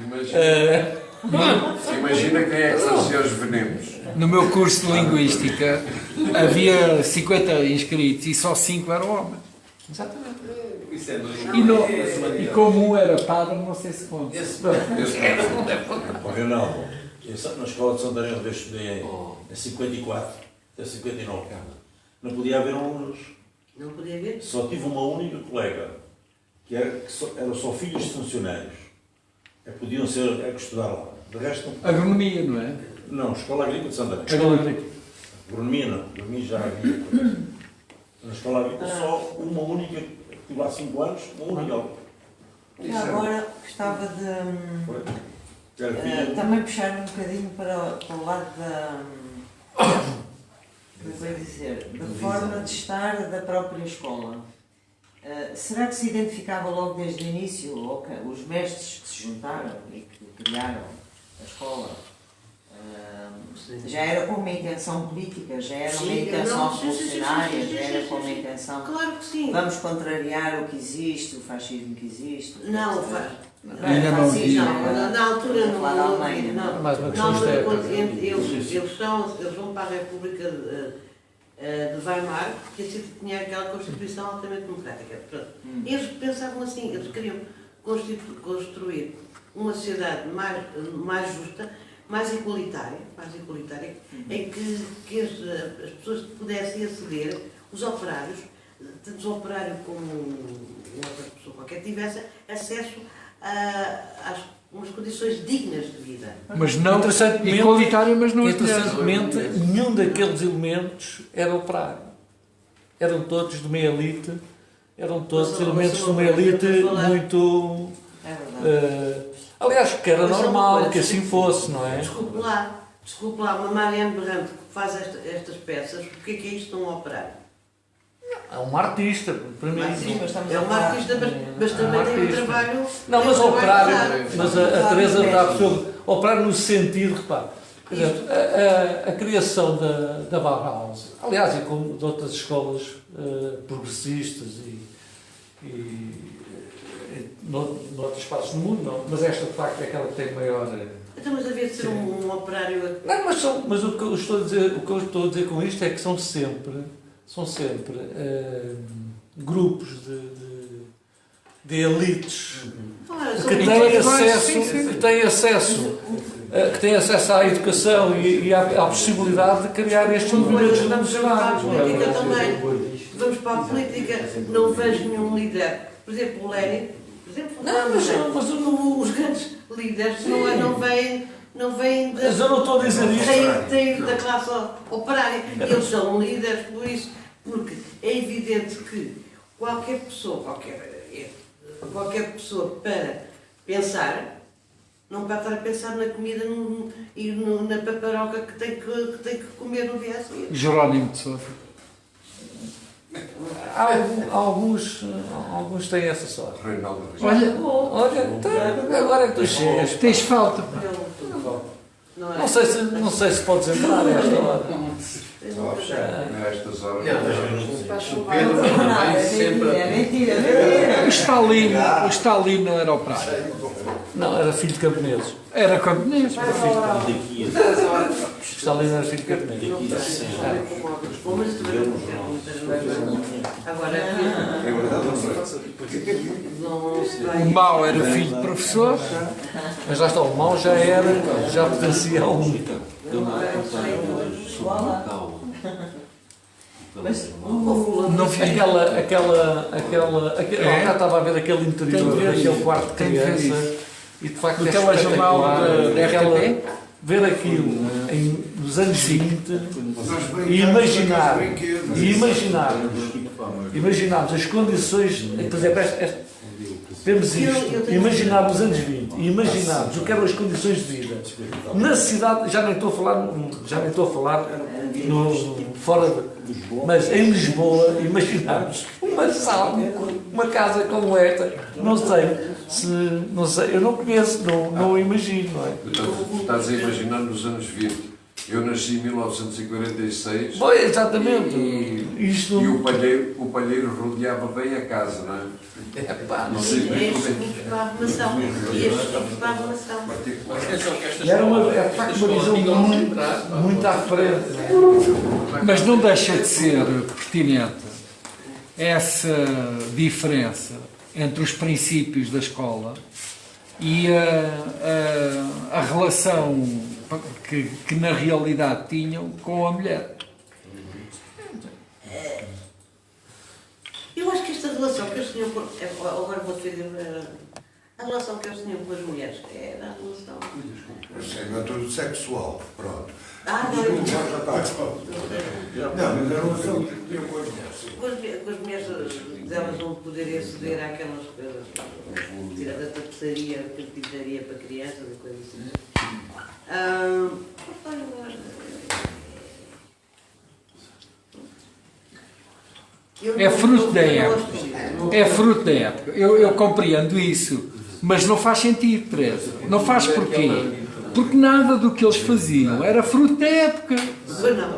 Imagina quem é que fazia os venenos. No meu curso de Linguística havia 50 inscritos e só 5 eram homens. Exatamente. Isso é E como um era padre, não sei se conta. Ronaldo, na escola de Santarém, eu estudei em 54 até 59. Não podia haver alunos. Não podia haver? Só tive uma única colega, que eram só filhos de funcionários. Podiam ser que estudar lá. De resto, agronomia, não é? Não, Escola Agrícola de Santarém. Escola Agrícola. Agronomia não, agronomia já havia. Na Escola Agrícola só uma única, tive lá 5 anos, uma única aula. Agora gostava de também puxar um bocadinho para o lado da, como é dizer, da forma de estar da própria escola. Será que se identificava logo desde o início, os mestres que se juntaram e que criaram a escola, já era com uma intenção política, já era uma intenção revolucionária, já era com uma intenção... Claro que sim. Vamos contrariar o que existe, o fascismo que existe. Não, ainda não havia. Na altura não. Lá na Alemanha. Eles vão para a República de Weimar, que tinha aquela Constituição altamente democrática. Eles pensavam assim, eles queriam construir uma sociedade mais justa, mais igualitária, em que as pessoas pudessem aceder, os operários, tanto o operário como outra pessoa qualquer, tivesse acesso a umas condições dignas de vida. Mas não igualitário, mas não interessantemente, nenhum daqueles elementos era operário. Eram todos de uma elite, eram todos elementos de uma elite muito... aliás, que era normal que assim fosse, não é? Desculpe lá, uma Marianne Brandt que faz estas peças, o que é isto de um operário? É um artista, para mim. Sim, é um artista, mas também tem um trabalho... Não, mas operário, mas a Teresa está a perceber, operário no sentido, repare, por exemplo, a criação da Bauhaus, aliás, e como de outras escolas progressistas e noutros espaços do mundo, não, mas esta de facto é aquela que tem maior... Então, mas havia de ser um operário... Não, mas o que eu estou a dizer com isto é que são sempre grupos de elites que têm acesso à educação e à possibilidade de criar estes movimentos revolucionários. Vamos para a política, não vejo nenhum líder. Por exemplo, o Lenin, os grandes líderes não não vêm da... Mas eu não estou a dizer isto. Têm da classe operária. Eles são líderes por isso, porque é evidente que qualquer pessoa para pensar, não pode estar a pensar na comida e na paparoca que tem que comer no dia a seguir. Jerónimo de Sousa. Alguns têm essa sorte. Olha, agora é que tu chegas. Tens falta. Não sei se podes entrar a esta hora. A estas horas. O Stalino era operário. Não, era filho de camponeses. Era camponês. Era filho de camponeses. Stalino era filho de camponeses. O Mao era filho de professor. Mas lá está, o Mao já pertencia a um. Não fica já estava a ver aquele interior, aquele quarto de criança, e de facto do é telejornal da RTP. Ver aquilo nos anos 20 e imaginarmos as condições, por exemplo, temos isto, imaginar os anos 20 e imaginarmos o que eram as condições de vida na cidade, já nem estou a falar fora mas em Lisboa, imaginarmos uma sala, uma casa como esta, não sei, eu não conheço, não imagino, não é? Portanto, estás a imaginar nos anos 20. Eu nasci em 1946. Foi, exatamente. E o palheiro rodeava bem a casa, não é? Não sei bem como é que para a arrumação. Para a arrumação. Era uma visão muito à frente. Mas não deixa de ser pertinente essa diferença entre os princípios da escola e a relação que na realidade tinham com a mulher. Eu acho que esta relação que eles tinham agora vou defender a relação que eles tinham com as mulheres era a relação. Não é tudo sexual, pronto. Não, mas a relação que tinham com as mulheres. Com as mulheres delas não poderem aceder àquelas coisas, tirar da tapeçaria, carpintaria para crianças e coisas assim. É fruto da época. É fruto da época. Eu compreendo isso, mas não faz sentido, Teresa. Não faz porquê? Porque nada do que eles faziam era fruto da época.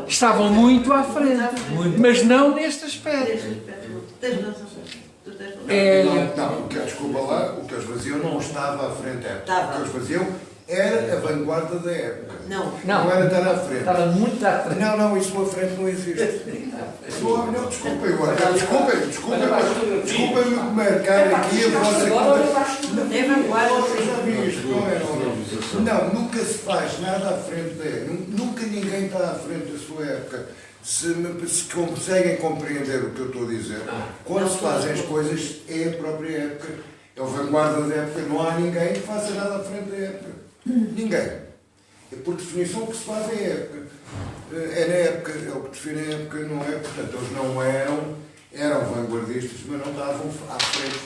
Estavam muito à frente, mas não neste aspecto. Desculpa lá, o que eles faziam não estava à frente da época. O que eles faziam era a vanguarda da época. Não era estar à frente. Estava muito à frente. Não, isso à frente não existe. Não, desculpem-me marcar aqui a vossa... É vanguarda. Não, nunca se faz nada à frente da época. Nunca ninguém está à frente da sua época. Se conseguem compreender o que eu estou a dizer, quando se fazem as coisas é a própria época. É a vanguarda da época. Não há ninguém que faça nada à frente da época. Ninguém. É por definição o que se faz é a época. É na época, é o que define a época, não é? Portanto, eles não eram vanguardistas, mas não estavam à frente.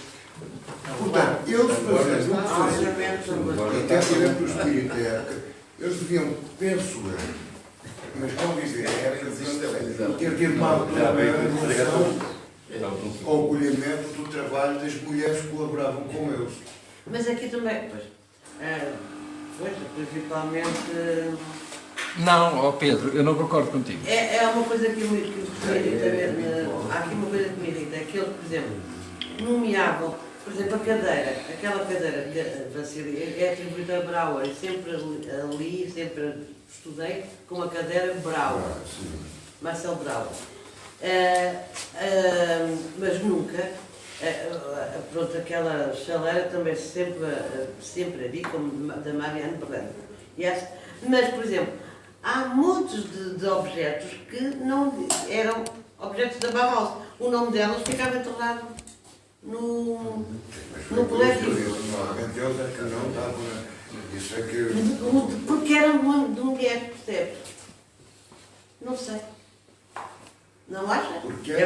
Portanto, eles fazendo o que faziam, até dentro do espírito da época, eles deviam, penso eu, mas conviver a época, ter tido uma relação ao acolhimento do trabalho das mulheres que colaboravam com eles. Mas aqui também, principalmente... Não, Pedro, eu não concordo contigo. É uma coisa que me irrita, há aqui uma coisa que me irrita, é que eles, por exemplo, nomeavam, por exemplo, a cadeira, aquela cadeira é atribuída a Brauer, e sempre ali, sempre estudei com a cadeira Brauer, Marcel Brauer. Mas nunca, pronto, aquela chaleira também sempre a vi, como da Mariana Berlando. Mas, por exemplo, há muitos de objetos que não eram objetos da Bauhaus. O nome delas ficava enterrado no coletivo. Normalmente eles é que não estavam Isso é que... Porque era de mulher, percebe? Não sei. Não acha?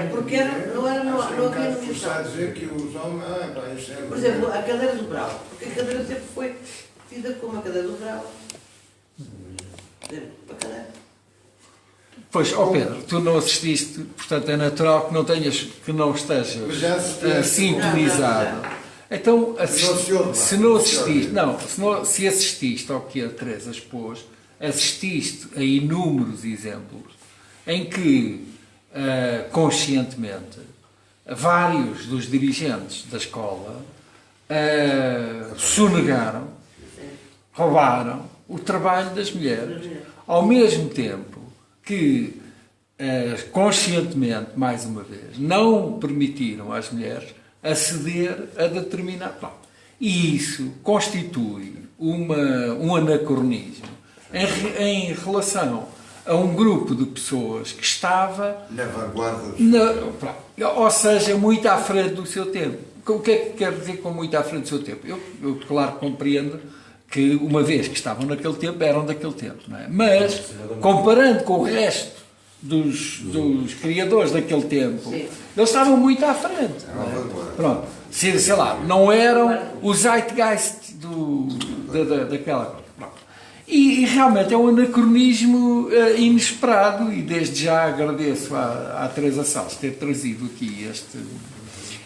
Porque era, não era, não havia nomeação. A dizer que os homens... isso é Por exemplo, a cadeira do Brau. Porque a cadeira sempre foi tida como a cadeira do Brau. A cadeira. Pois, ó Pedro, tu não assististe, portanto é natural que não estejas sintonizado. Então, se assististe ao que a Teresa expôs, assististe a inúmeros exemplos em que, conscientemente, vários dos dirigentes da escola sonegaram, roubaram o trabalho das mulheres, ao mesmo tempo que, conscientemente, mais uma vez, não permitiram às mulheres aceder a determinado... Bom, e isso constitui um anacronismo em relação a um grupo de pessoas que estava... Na vanguarda. Ou seja, muito à frente do seu tempo. O que é que quer dizer com muito à frente do seu tempo? Eu claro, compreendo que, uma vez que estavam naquele tempo, eram daquele tempo, não é? Mas, comparando com o resto dos criadores daquele tempo, eles estavam muito à frente. Pronto. Sei lá, não eram o zeitgeist daquela coisa. E realmente é um anacronismo inesperado, e desde já agradeço à Teresa Salles ter trazido aqui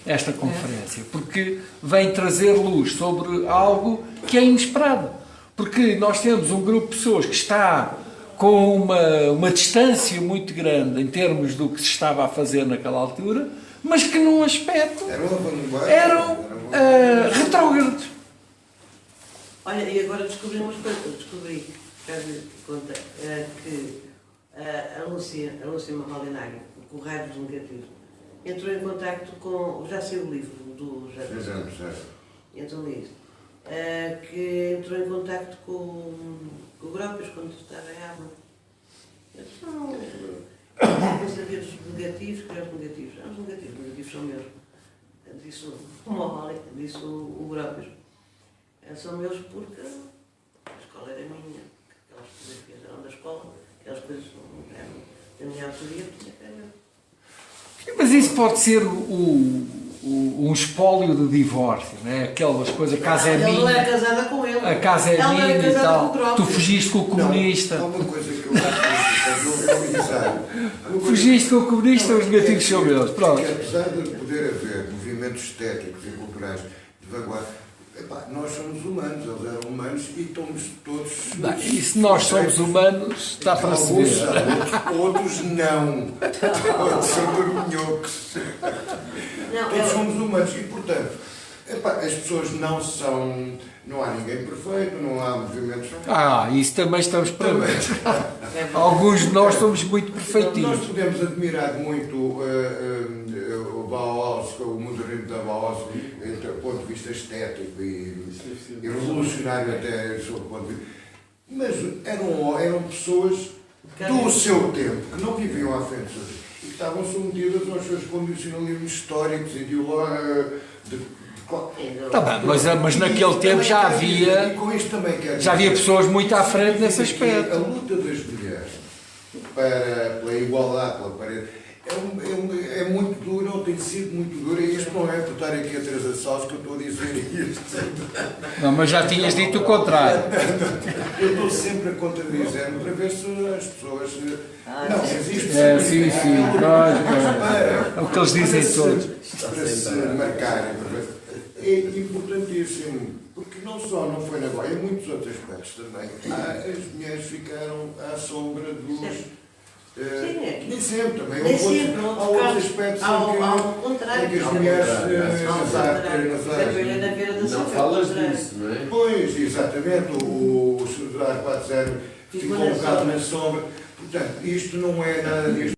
esta conferência, porque vem trazer luz sobre algo que é inesperado. Porque nós temos um grupo de pessoas que está com uma distância muito grande em termos do que se estava a fazer naquela altura, mas que num aspecto eram retrógrados. Olha, e agora descobri umas coisas. Descobri, quero conta, que a Lúcia Mahalinaghi, com o Raio dos Negativos, entrou em contacto com... Já saiu o livro do José. Então li isso. Que entrou em contacto com o Grópios quando estava em Ávila. Eu disse, não sabia dos negativos, que eram os negativos. Os negativos são meus. Disse o Mohali, disse o Grópios. São meus porque a escola era minha. Aquelas fotografias eram da escola, aquelas coisas eram da minha autoria, tinha que era. Mas isso pode ser um espólio de divórcio, né? Aquelas coisas, a casa é minha. Ela era casada com ele. A casa é minha e tal. Tu fugiste com o comunista. Há uma coisa que eu acho Fugiste com o comunista, os negativos são meus. Pronto. Apesar de poder haver movimentos estéticos e culturais de vanguarda, nós somos humanos, eles eram humanos e estamos todos... E se nós somos humanos, está para se ver. Outros não. Todos são dorminhocos. Todos somos humanos e, portanto, as pessoas não são... Não há ninguém perfeito, não há movimentos... Isso também estamos para ver. Alguns de nós somos muito perfeitinhos. Nós podemos admirar muito o Bauhaus, o modernismo da Bauhaus, do ponto de vista estético e revolucionário até do seu ponto de vista. Mas eram pessoas do seu tempo, que não viviam à frente e que estavam submetidas aos seus condicionalismos históricos, ideológicos, Tá bem, mas naquele tempo já havia pessoas muito à frente nesse aspecto. A luta das mulheres pela igualdade, pela parede, é muito dura, ou tem sido muito dura, e isto não é por estar aqui a Teresa Salles que eu estou a dizer isto. Não, mas já tinhas dito o contrário. Eu estou sempre a contradizer-me para ver se as pessoas... Não, existe... Sim, é o que eles dizem todos. Para se marcarem, para ver. É importantíssimo, porque não foi na Goia, em muitos outros aspectos também. As mulheres ficaram à sombra dos... nem sempre também. Há outros aspectos em que as mulheres... Não falas disso, não é? Pois, exatamente. O Sudar 4.0 ficou um bocado na sombra. Portanto, isto não é nada disto.